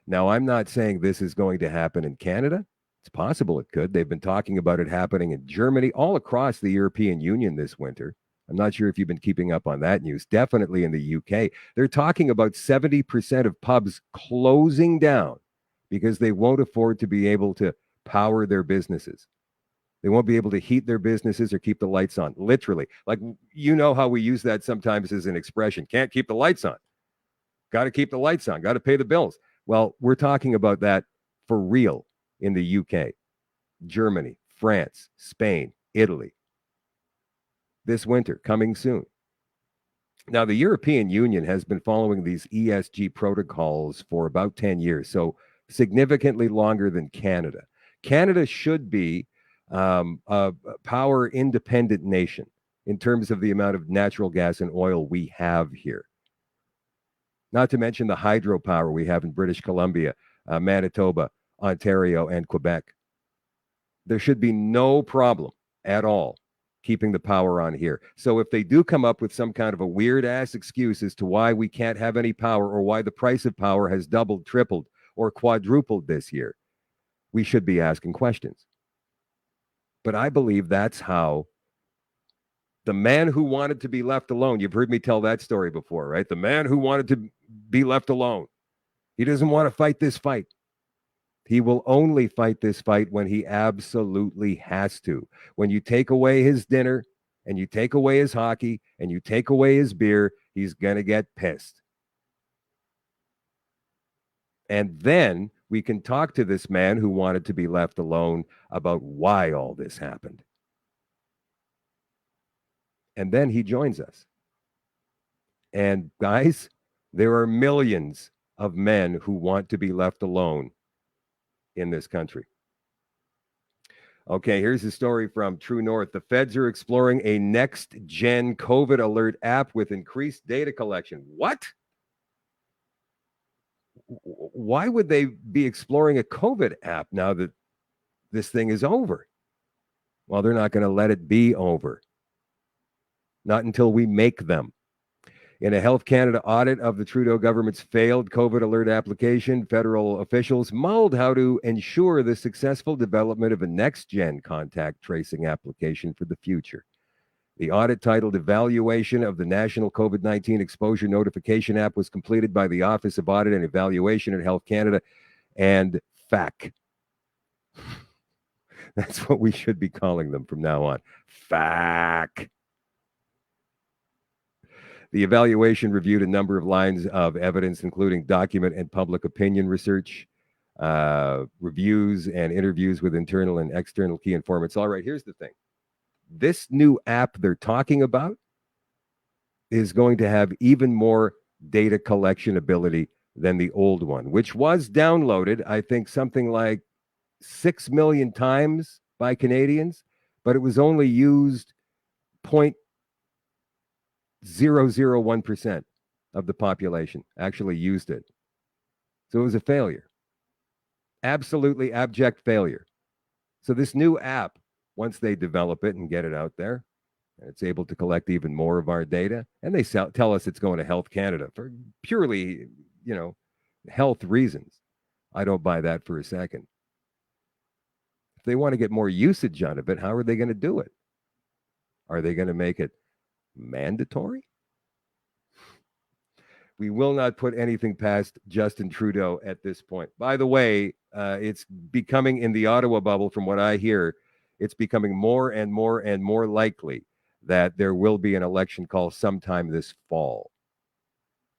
Now, I'm not saying this is going to happen in Canada. It's possible it could. They've been talking about it happening in Germany, all across the European Union this winter. I'm not sure if you've been keeping up on that news. Definitely in the UK. They're talking about 70% of pubs closing down because they won't afford to be able to power their businesses. They won't be able to heat their businesses or keep the lights on, literally. Like, you know how we use that sometimes as an expression. Can't keep the lights on. Got to keep the lights on. Got to pay the bills. Well, we're talking about that for real in the UK, Germany, France, Spain, Italy. This winter, coming soon. Now, the European Union has been following these ESG protocols for about 10 years, so significantly longer than Canada. Canada should be a power independent nation in terms of the amount of natural gas and oil we have here. Not to mention the hydropower we have in British Columbia, Manitoba, Ontario, and Quebec. There should be no problem at all keeping the power on here. So if they do come up with some kind of a weird ass excuse as to why we can't have any power, or why the price of power has doubled, tripled, or quadrupled this year, we should be asking questions. But I believe that's how the man who wanted to be left alone, you've heard me tell that story before, right? The man who wanted to be left alone, he doesn't want to fight this fight. He will only fight this fight when he absolutely has to. When you take away his dinner, and you take away his hockey, and you take away his beer, he's going to get pissed. And then we can talk to this man who wanted to be left alone about why all this happened. And then he joins us. And guys, there are millions of men who want to be left alone in this country. Okay, here's a story from True North. The feds are exploring a next-gen COVID alert app with increased data collection. What? Why would they be exploring a COVID app now that this thing is over. Well, they're not going to let it be over. Not until we make them. In a Health Canada audit of the Trudeau government's failed COVID alert application, federal officials mulled how to ensure the successful development of a next-gen contact tracing application for the future. The audit, titled Evaluation of the National COVID-19 Exposure Notification App, was completed by the Office of Audit and Evaluation at Health Canada and FAC. That's what we should be calling them from now on. FAC. The evaluation reviewed a number of lines of evidence, including document and public opinion research, reviews and interviews with internal and external key informants. All right, here's the thing. This new app they're talking about is going to have even more data collection ability than the old one, which was downloaded, I think, something like 6 million times by Canadians, but it was only used 0.001% of the population actually used it. So it was a failure. Absolutely abject failure. So this new app, once they develop it and get it out there, it's able to collect even more of our data, and they tell us it's going to Health Canada for purely, health reasons. I don't buy that for a second. If they want to get more usage out of it, how are they going to do it? Are they going to make it mandatory? We will not put anything past Justin Trudeau at this point. By the way, it's becoming, in the Ottawa bubble, from what I hear, it's becoming more and more and more likely that there will be an election call sometime this fall.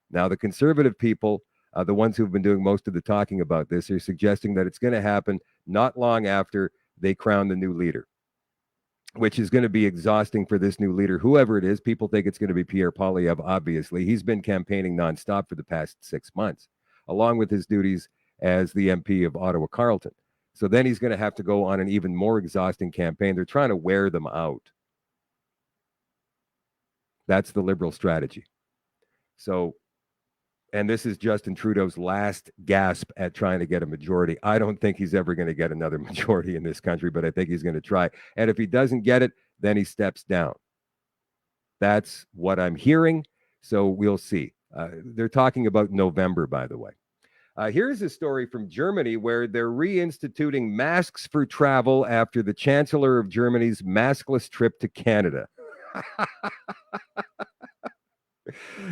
Now, the Conservative people, the ones who've been doing most of the talking about this, are suggesting that it's going to happen not long after they crown the new leader, which is going to be exhausting for this new leader, whoever it is. People think it's going to be Pierre Poilievre, obviously. He's been campaigning nonstop for the past 6 months, along with his duties as the MP of Ottawa-Carleton. So then he's going to have to go on an even more exhausting campaign. They're trying to wear them out. That's the Liberal strategy. So, and this is Justin Trudeau's last gasp at trying to get a majority. I don't think he's ever going to get another majority in this country, but I think he's going to try. And if he doesn't get it, then he steps down. That's what I'm hearing. So we'll see. They're talking about November, by the way. Here's a story from Germany where they're reinstituting masks for travel after the Chancellor of Germany's maskless trip to Canada.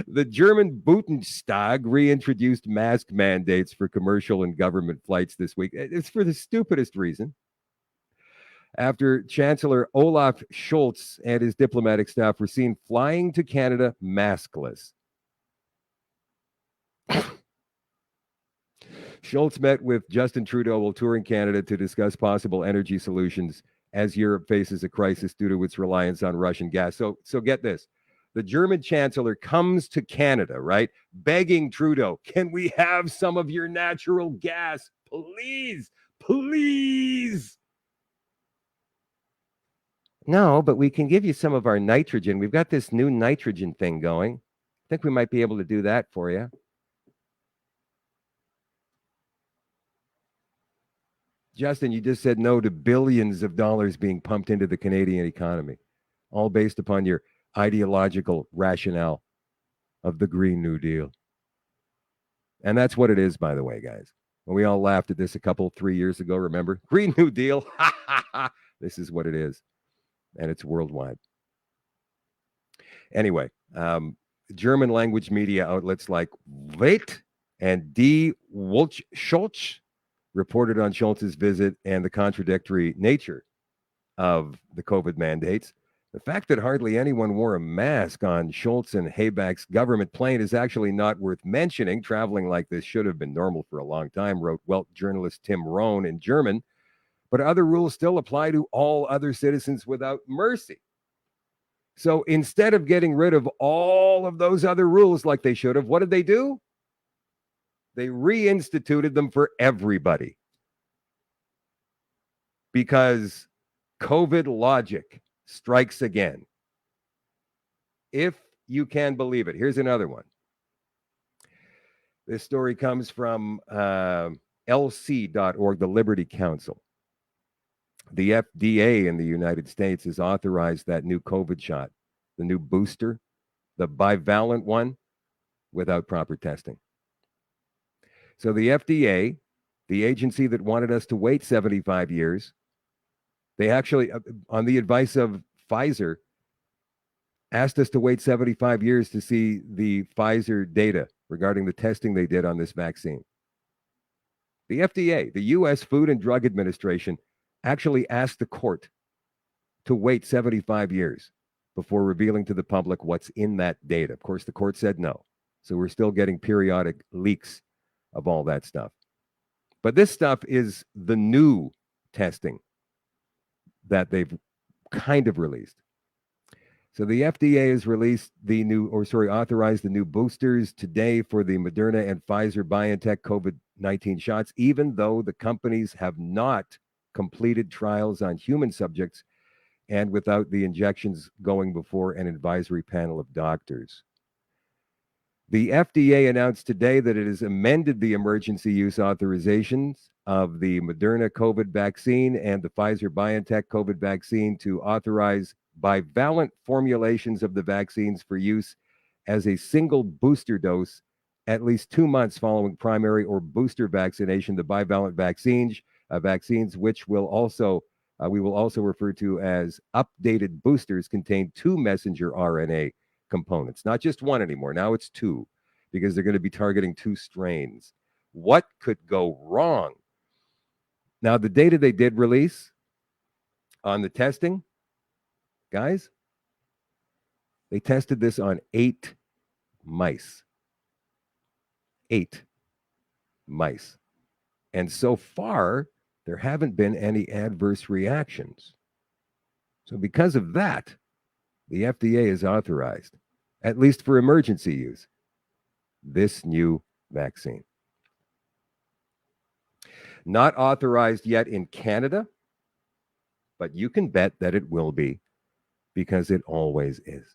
The German Bundestag reintroduced mask mandates for commercial and government flights this week. It's for the stupidest reason. After Chancellor Olaf Scholz and his diplomatic staff were seen flying to Canada maskless. Scholz met with Justin Trudeau while touring Canada to discuss possible energy solutions as Europe faces a crisis due to its reliance on Russian gas. So get this. The German chancellor comes to Canada, right, begging Trudeau, can we have some of your natural gas? Please, please. No, but we can give you some of our nitrogen. We've got this new nitrogen thing going. I think we might be able to do that for you. Justin, you just said no to billions of dollars being pumped into the Canadian economy, all based upon your ideological rationale of the Green New Deal. And that's what it is, by the way, guys. When we all laughed at this 3 years ago, remember? Green New Deal. This is what it is. And it's worldwide. Anyway, German language media outlets like Weds and Die Schulz reported on Scholz's visit and the contradictory nature of the COVID mandates. The fact that hardly anyone wore a mask on Scholz and Habeck's government plane is actually not worth mentioning. Traveling like this should have been normal for a long time, wrote Welt journalist Tim Rohn in German. But other rules still apply to all other citizens without mercy. So instead of getting rid of all of those other rules like they should have, what did they do? They reinstituted them for everybody. Because COVID logic strikes again. If you can believe it. Here's another one. This story comes from LC.org, the Liberty Council. The FDA in the United States has authorized that new COVID shot, the new booster, the bivalent one, without proper testing. So the FDA, the agency that wanted us to wait 75 years, they actually, on the advice of Pfizer, asked us to wait 75 years to see the Pfizer data regarding the testing they did on this vaccine. The FDA, the U.S. Food and Drug Administration, actually asked the court to wait 75 years before revealing to the public what's in that data. Of course, the court said no. So we're still getting periodic leaks of all that stuff. But this stuff is the new testing that they've kind of released. So the FDA has authorized the new boosters today for the Moderna and Pfizer-BioNTech COVID-19 shots, even though the companies have not completed trials on human subjects and without the injections going before an advisory panel of doctors. The FDA announced today that it has amended the emergency use authorizations of the Moderna COVID vaccine and the Pfizer-BioNTech COVID vaccine to authorize bivalent formulations of the vaccines for use as a single booster dose at least 2 months following primary or booster vaccination. The bivalent vaccines, which we will also refer to as updated boosters, contain 2 messenger RNA components, not just one anymore. Now it's 2, because they're going to be targeting 2 strains. What could go wrong? Now, the data they did release on the testing, guys, they tested this on 8 mice. 8 mice. And so far, there haven't been any adverse reactions. So because of that, the FDA has authorized, at least for emergency use, this new vaccine. Not authorized yet in Canada, but you can bet that it will be, because it always is.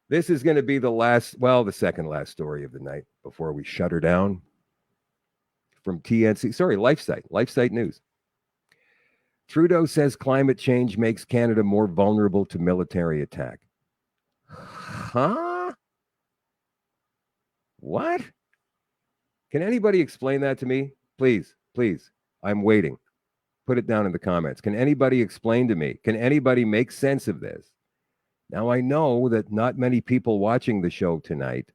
This is going to be the second last story of the night before we shut her down. From LifeSite News. Trudeau says climate change makes Canada more vulnerable to military attack. Huh? What? Can anybody explain that to me? Please. I'm waiting. Put it down in the comments. Can anybody explain to me? Can anybody make sense of this? Now, I know that not many people watching the show tonight,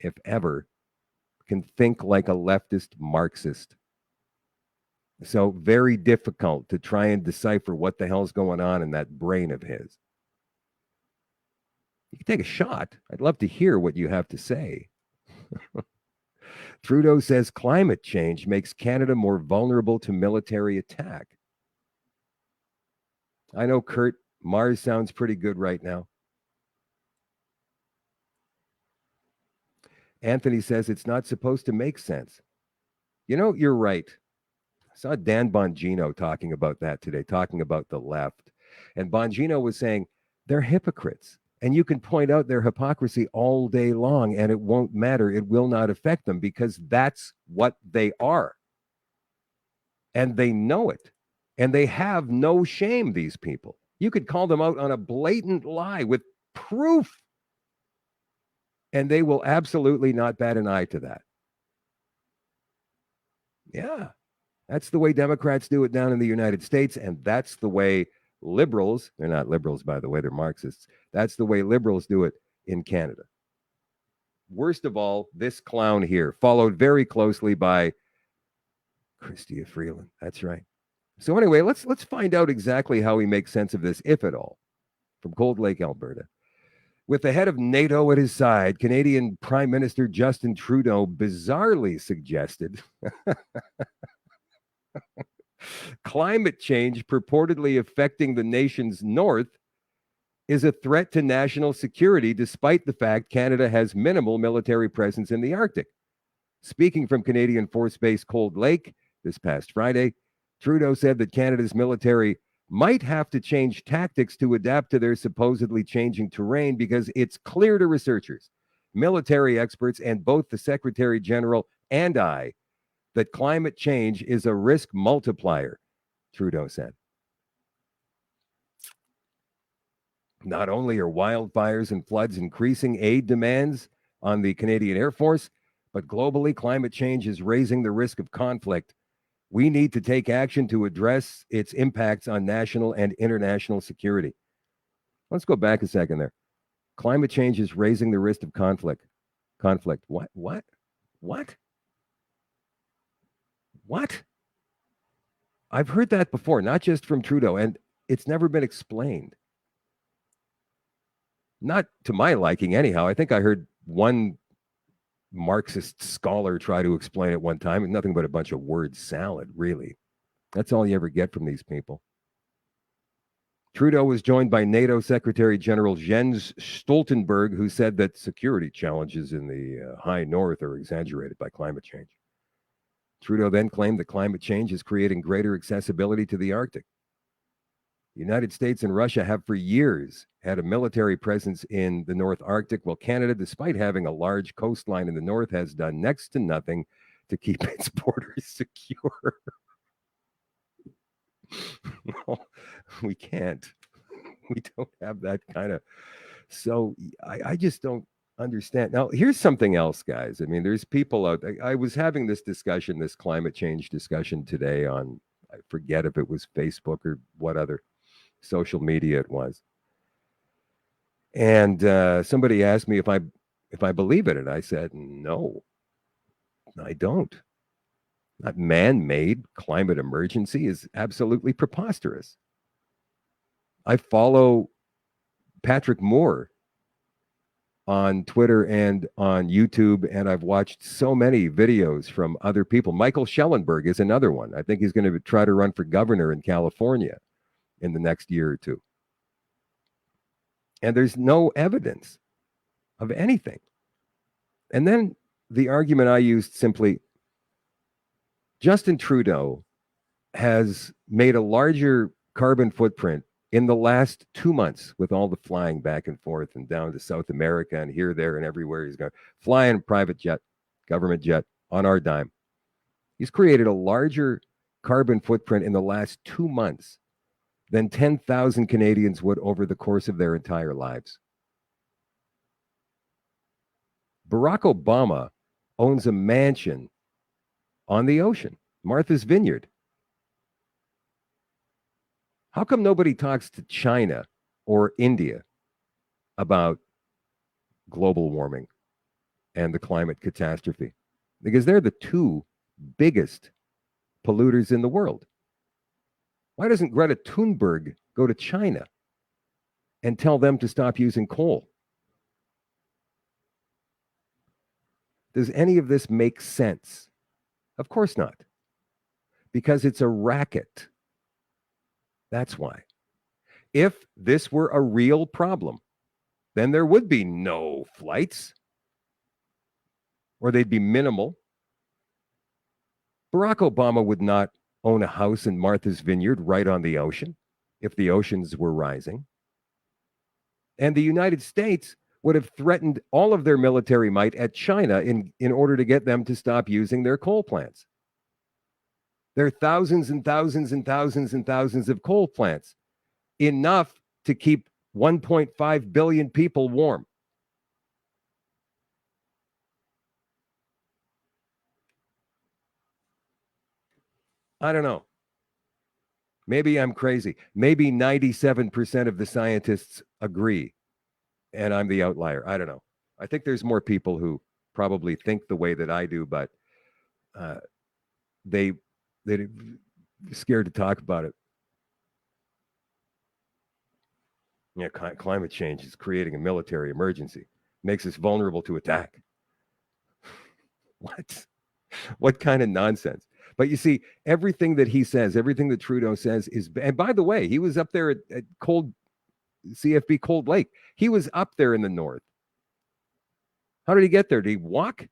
if ever, can think like a leftist Marxist. So very difficult to try and decipher what the hell's going on in that brain of his. You can take a shot. I'd love to hear what you have to say. Trudeau says climate change makes Canada more vulnerable to military attack. I know, Kurt, Mars sounds pretty good right now. Anthony says it's not supposed to make sense. You know, you're right. I saw Dan Bongino talking about that today, talking about the left. And Bongino was saying they're hypocrites. And you can point out their hypocrisy all day long, and it won't matter. It will not affect them, because that's what they are. And they know it. And they have no shame, these people. You could call them out on a blatant lie with proof, and they will absolutely not bat an eye to that. Yeah, that's the way Democrats do it down in the United States, and that's the way liberals, they're not liberals, by the way, they're Marxists, that's the way liberals do it in Canada. Worst of all, this clown here, followed very closely by Chrystia Freeland. That's right. So anyway, let's find out exactly how he makes sense of this, if at all. From Cold Lake, Alberta. With the head of NATO at his side, Canadian Prime Minister Justin Trudeau bizarrely suggested climate change purportedly affecting the nation's north is a threat to national security, despite the fact Canada has minimal military presence in the Arctic. Speaking from Canadian Force Base Cold Lake this past Friday, Trudeau said that Canada's military might have to change tactics to adapt to their supposedly changing terrain, because it's clear to researchers, military experts, and both the Secretary General and I that climate change is a risk multiplier, Trudeau said. Not only are wildfires and floods increasing aid demands on the Canadian Air Force, but globally, climate change is raising the risk of conflict. We need to take action to address its impacts on national and international security. Let's go back a second there. Climate change is raising the risk of conflict. Conflict. What? I've heard that before, not just from Trudeau, and it's never been explained. Not to my liking, anyhow. I think I heard one Marxist scholar try to explain it one time, and nothing but a bunch of word salad, really. That's all you ever get from these people. Trudeau was joined by NATO Secretary General Jens Stoltenberg, who said that security challenges in the high north are exaggerated by climate change. Trudeau then claimed that climate change is creating greater accessibility to the Arctic. The United States and Russia have for years had a military presence in the North Arctic, while Canada, despite having a large coastline in the north, has done next to nothing to keep its borders secure. No, we can't. We don't have that kind of. So I just don't understand. Now, here's something else, guys. I mean, there's people out there. I was having this discussion, this climate change discussion today on, I forget if it was Facebook or what other social media it was. And somebody asked me if I believe in it. I said, no, I don't. That man-made climate emergency is absolutely preposterous. I follow Patrick Moore on Twitter and on YouTube, and I've watched so many videos from other people. Michael Schellenberg is another one. I think he's going to try to run for governor in California in the next year or two. And there's no evidence of anything. And then the argument I used simply, Justin Trudeau has made a larger carbon footprint in the last 2 months with all the flying back and forth and down to South America and here, there, and everywhere he's going. Flying private jet, government jet on our dime. He's created a larger carbon footprint in the last 2 months than 10,000 Canadians would over the course of their entire lives. Barack Obama owns a mansion on the ocean, Martha's Vineyard. How come nobody talks to China or India about global warming and the climate catastrophe? Because they're the two biggest polluters in the world. Why doesn't Greta Thunberg go to China and tell them to stop using coal? Does any of this make sense? Of course not. Because it's a racket. That's why. If this were a real problem, then there would be no flights, or they'd be minimal. Barack Obama would not own a house in Martha's Vineyard right on the ocean if the oceans were rising. And the United States would have threatened all of their military might at China in order to get them to stop using their coal plants. There are thousands and thousands and thousands and thousands of coal plants, enough to keep 1.5 billion people warm. I don't know. Maybe I'm crazy. Maybe 97% of the scientists agree, and I'm the outlier. I don't know. I think there's more people who probably think the way that I do, but they're scared to talk about it. Yeah, climate change is creating a military emergency, makes us vulnerable to attack. What kind of nonsense? But you see, everything that he says, everything that Trudeau says is, and by the way, he was up there at CFB Cold Lake. He was up there in the north. How did he get there? Did he walk?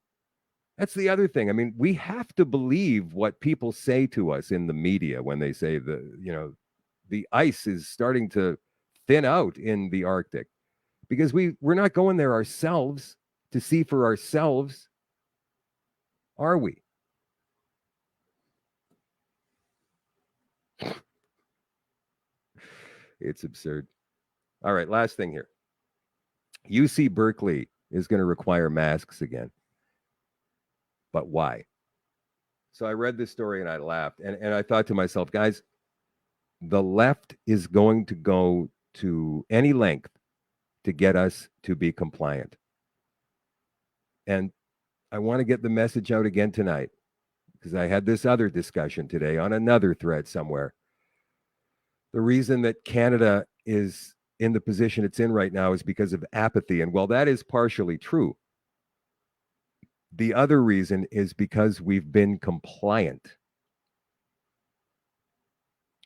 That's the other thing. I mean, we have to believe what people say to us in the media when they say the ice is starting to thin out in the Arctic, because we're not going there ourselves to see for ourselves, are we? It's absurd. All right, last thing here. UC Berkeley is going to require masks again. But why? So I read this story and I laughed. And I thought to myself, guys, the left is going to go to any length to get us to be compliant. And I want to get the message out again tonight, because I had this other discussion today on another thread somewhere. The reason that Canada is in the position it's in right now is because of apathy. And while that is partially true, the other reason is because we've been compliant.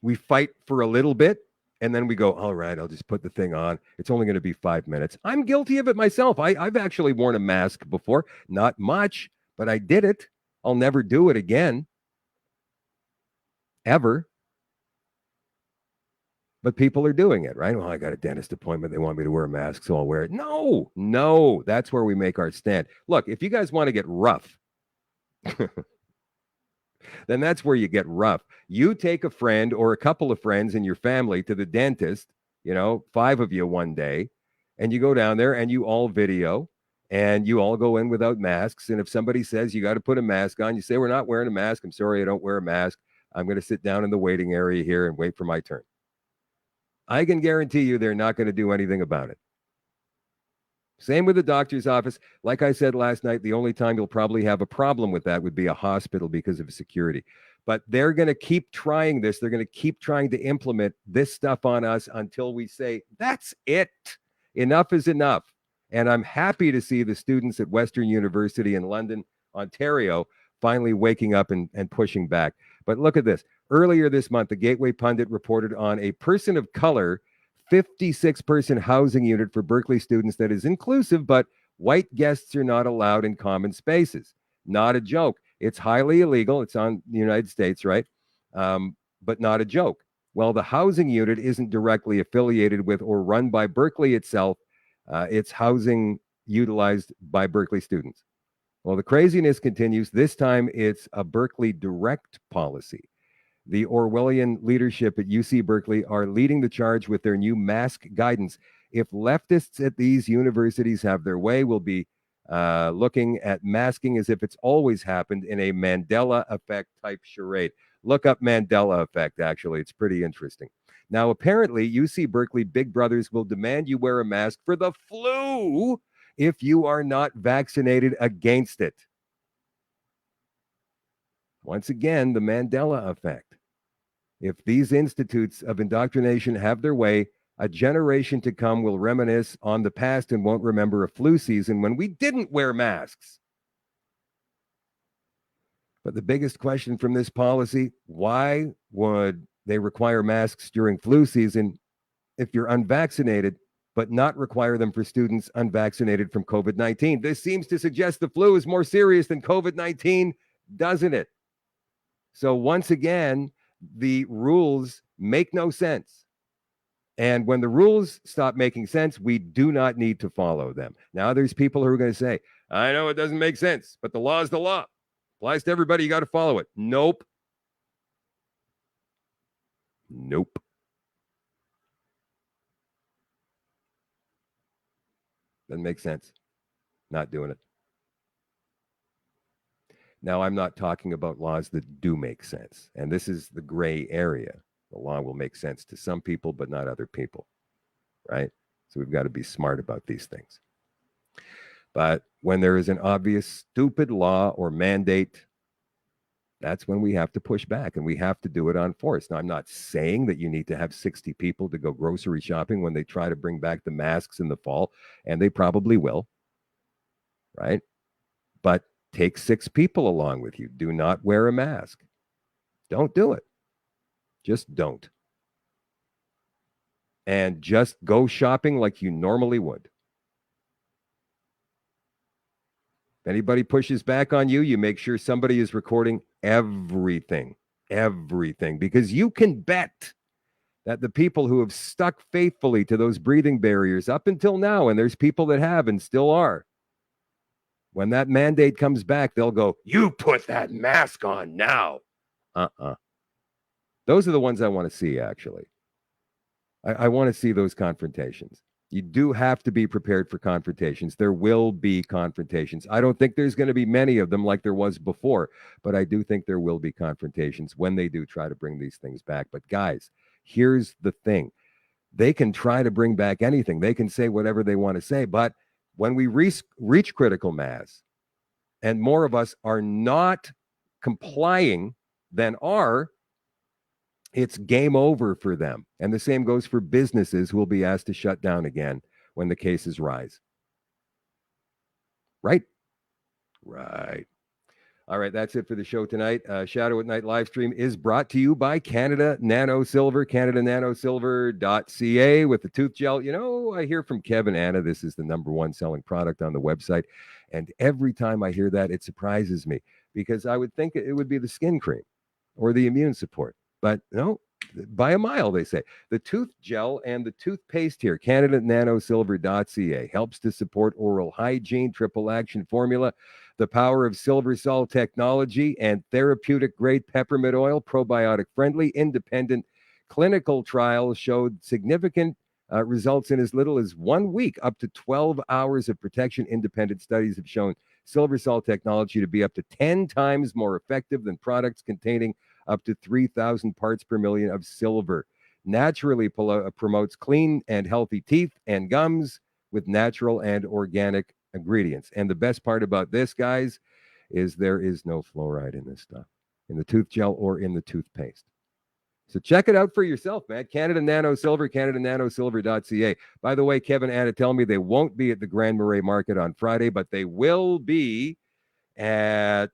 We fight for a little bit, and then we go, all right, I'll just put the thing on. It's only going to be 5 minutes. I'm guilty of it myself. I've actually worn a mask before. Not much, but I did it. I'll never do it again. Ever. But people are doing it, right? Well, I got a dentist appointment. They want me to wear a mask, so I'll wear it. No. That's where we make our stand. Look, if you guys want to get rough, then that's where you get rough. You take a friend or a couple of friends in your family to the dentist, 5 of you one day, and you go down there and you all video and you all go in without masks. And if somebody says you got to put a mask on, you say, we're not wearing a mask. I'm sorry, I don't wear a mask. I'm going to sit down in the waiting area here and wait for my turn. I can guarantee you they're not going to do anything about it. Same with the doctor's office. Like I said last night, the only time you'll probably have a problem with that would be a hospital because of security. But they're going to keep trying this. They're going to keep trying to implement this stuff on us until we say, that's it. Enough is enough. And I'm happy to see the students at Western University in London, Ontario, finally waking up and pushing back. But look at this. Earlier this month, the Gateway Pundit reported on a person of color 56-person housing unit for Berkeley students that is inclusive, but white guests are not allowed in common spaces. Not a joke. It's highly illegal. It's on the United States, right? But not a joke. Well, the housing unit isn't directly affiliated with or run by Berkeley itself. It's housing utilized by Berkeley students. Well, the craziness continues. This time, it's a Berkeley direct policy. The Orwellian leadership at UC Berkeley are leading the charge with their new mask guidance. If leftists at these universities have their way, we'll be looking at masking as if it's always happened in a Mandela effect type charade. Look up Mandela effect, actually. It's pretty interesting. Now, apparently, UC Berkeley Big Brothers will demand you wear a mask for the flu if you are not vaccinated against it. Once again, the Mandela effect. If these institutes of indoctrination have their way, a generation to come will reminisce on the past and won't remember a flu season when we didn't wear masks. But the biggest question from this policy, why would they require masks during flu season if you're unvaccinated, but not require them for students unvaccinated from COVID-19? This seems to suggest the flu is more serious than COVID-19, doesn't it? So once again, the rules make no sense. And when the rules stop making sense, we do not need to follow them. Now, there's people who are going to say, I know it doesn't make sense, but the law is the law. Applies to everybody. You got to follow it. Nope. Doesn't make sense. Not doing it. Now, I'm not talking about laws that do make sense. And this is the gray area. The law will make sense to some people, but not other people, right? So we've got to be smart about these things. But when there is an obvious stupid law or mandate, that's when we have to push back, and we have to do it on force. Now, I'm not saying that you need to have 60 people to go grocery shopping when they try to bring back the masks in the fall, and they probably will, right? But take 6 people along with you. Do not wear a mask. Don't do it. Just don't. And just go shopping like you normally would. If anybody pushes back on you, you make sure somebody is recording everything, because you can bet that the people who have stuck faithfully to those breathing barriers up until now, and there's people that have and still are, when that mandate comes back, they'll go, you put that mask on now. Those are the ones I want to see, actually. I want to see those confrontations. You do have to be prepared for confrontations. There will be confrontations. I don't think there's going to be many of them like there was before, but I do think there will be confrontations when they do try to bring these things back. But guys, here's the thing. They can try to bring back anything. They can say whatever they want to say. But when we reach critical mass and more of us are not complying than are, it's game over for them. And the same goes for businesses who will be asked to shut down again when the cases rise. Right? Right. All right, that's it for the show tonight. Shadoe at Night live stream is brought to you by Canada Nano Silver, CanadaNanoSilver.ca with the tooth gel. You know, I hear from Kevin Anna, this is the #1 selling product on the website. And every time I hear that, it surprises me because I would think it would be the skin cream or the immune support. But no, by a mile, they say. The tooth gel and the toothpaste here, CanadaNanoSilver.ca, helps to support oral hygiene, triple action formula, the power of silver salt technology, and therapeutic grade peppermint oil, probiotic friendly, independent clinical trials showed significant results in as little as 1 week, up to 12 hours of protection. Independent studies have shown silver salt technology to be up to 10 times more effective than products containing up to 3,000 parts per million of silver. Naturally promotes clean and healthy teeth and gums with natural and organic ingredients. And the best part about this, guys, is there is no fluoride in this stuff, in the tooth gel or in the toothpaste. So check it out for yourself, man. Canada Nano Silver, CanadaNanoSilver.ca. By the way, Kevin Anna tell me they won't be at the Grand Marais Market on Friday, but they will be at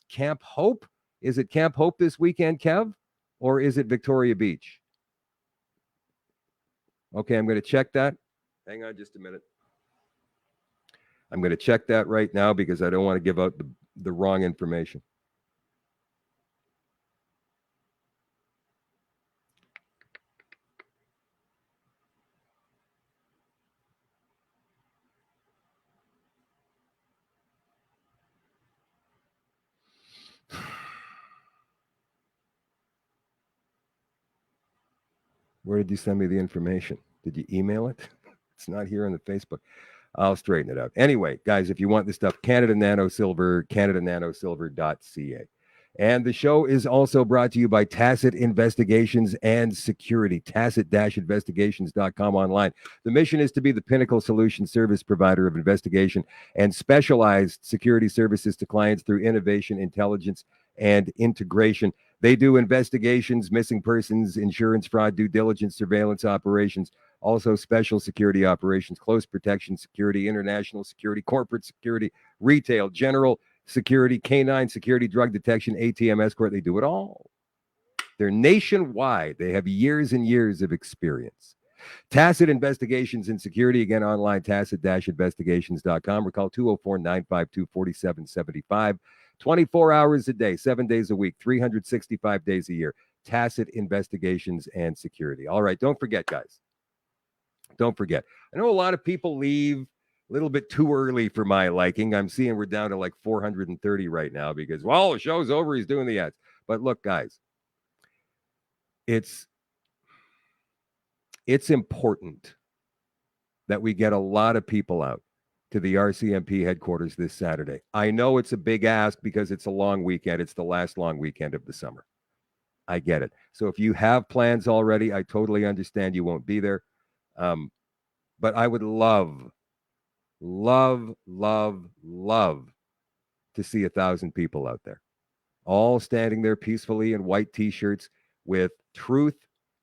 Camp Hope. Is it Camp Hope this weekend, Kev? Or is it Victoria Beach? Okay, I'm going to check that. Hang on just a minute. I'm going to check that right now because I don't want to give out the wrong information. Where did you send me the information? Did you email it? It's not here on the Facebook. I'll straighten it out. Anyway, guys, if you want this stuff, Canada Nano Silver, CanadaNanoSilver.ca. And the show is also brought to you by Tacit Investigations and Security, tacit-investigations.com online. The mission is to be the pinnacle solution service provider of investigation and specialized security services to clients through innovation, intelligence, and integration. They do investigations, missing persons, insurance fraud, due diligence, surveillance operations, also special security operations, close protection security, international security, corporate security, retail, general security, canine security, drug detection, ATM escort. They do it all. They're nationwide. They have years and years of experience. Tacit Investigations and Security, again, online, tacit-investigations.com, or call 204-952-4775. 24 hours a day, 7 days a week, 365 days a year. Tacit Investigations and Security. All right, don't forget, guys. Don't forget. I know a lot of people leave a little bit too early for my liking. I'm seeing we're down to like 430 right now because, well, the show's over. He's doing the ads. But look, guys, it's important that we get a lot of people out to the RCMP headquarters this Saturday. I know it's a big ask because it's a long weekend. It's the last long weekend of the summer. I get it. So if you have plans already, I totally understand you won't be there. But I would love to see 1,000 people out there, all standing there peacefully in white T-shirts with truth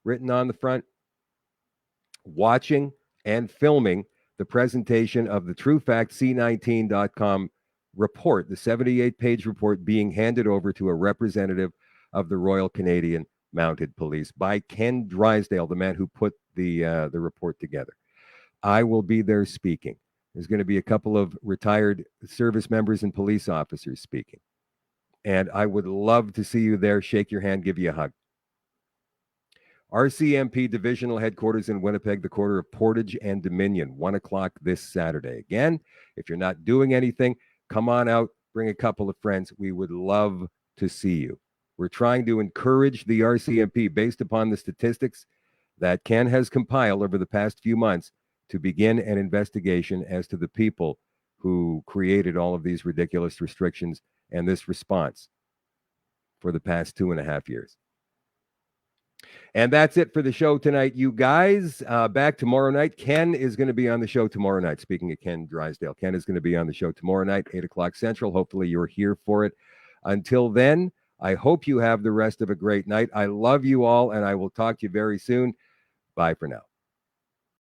written on the front, watching and filming the presentation of the TrueFactC19.com report, the 78-page report being handed over to a representative of the Royal Canadian Mounted Police by Ken Drysdale, the man who put the report together. I will be there speaking. There's going to be a couple of retired service members and police officers speaking. And I would love to see you there, shake your hand, give you a hug. RCMP Divisional Headquarters in Winnipeg, the corner of Portage and Dominion, 1 o'clock this Saturday. Again, if you're not doing anything, come on out, bring a couple of friends. We would love to see you. We're trying to encourage the RCMP based upon the statistics that Ken has compiled over the past few months to begin an investigation as to the people who created all of these ridiculous restrictions and this response for the past 2.5 years. And that's it for the show tonight, you guys. Back tomorrow night. Ken is going to be on the show tomorrow night. Speaking of Ken Drysdale, Ken is going to be on the show tomorrow night, 8 o'clock Central. Hopefully you're here for it. Until then, I hope you have the rest of a great night. I love you all, and I will talk to you very soon. Bye for now.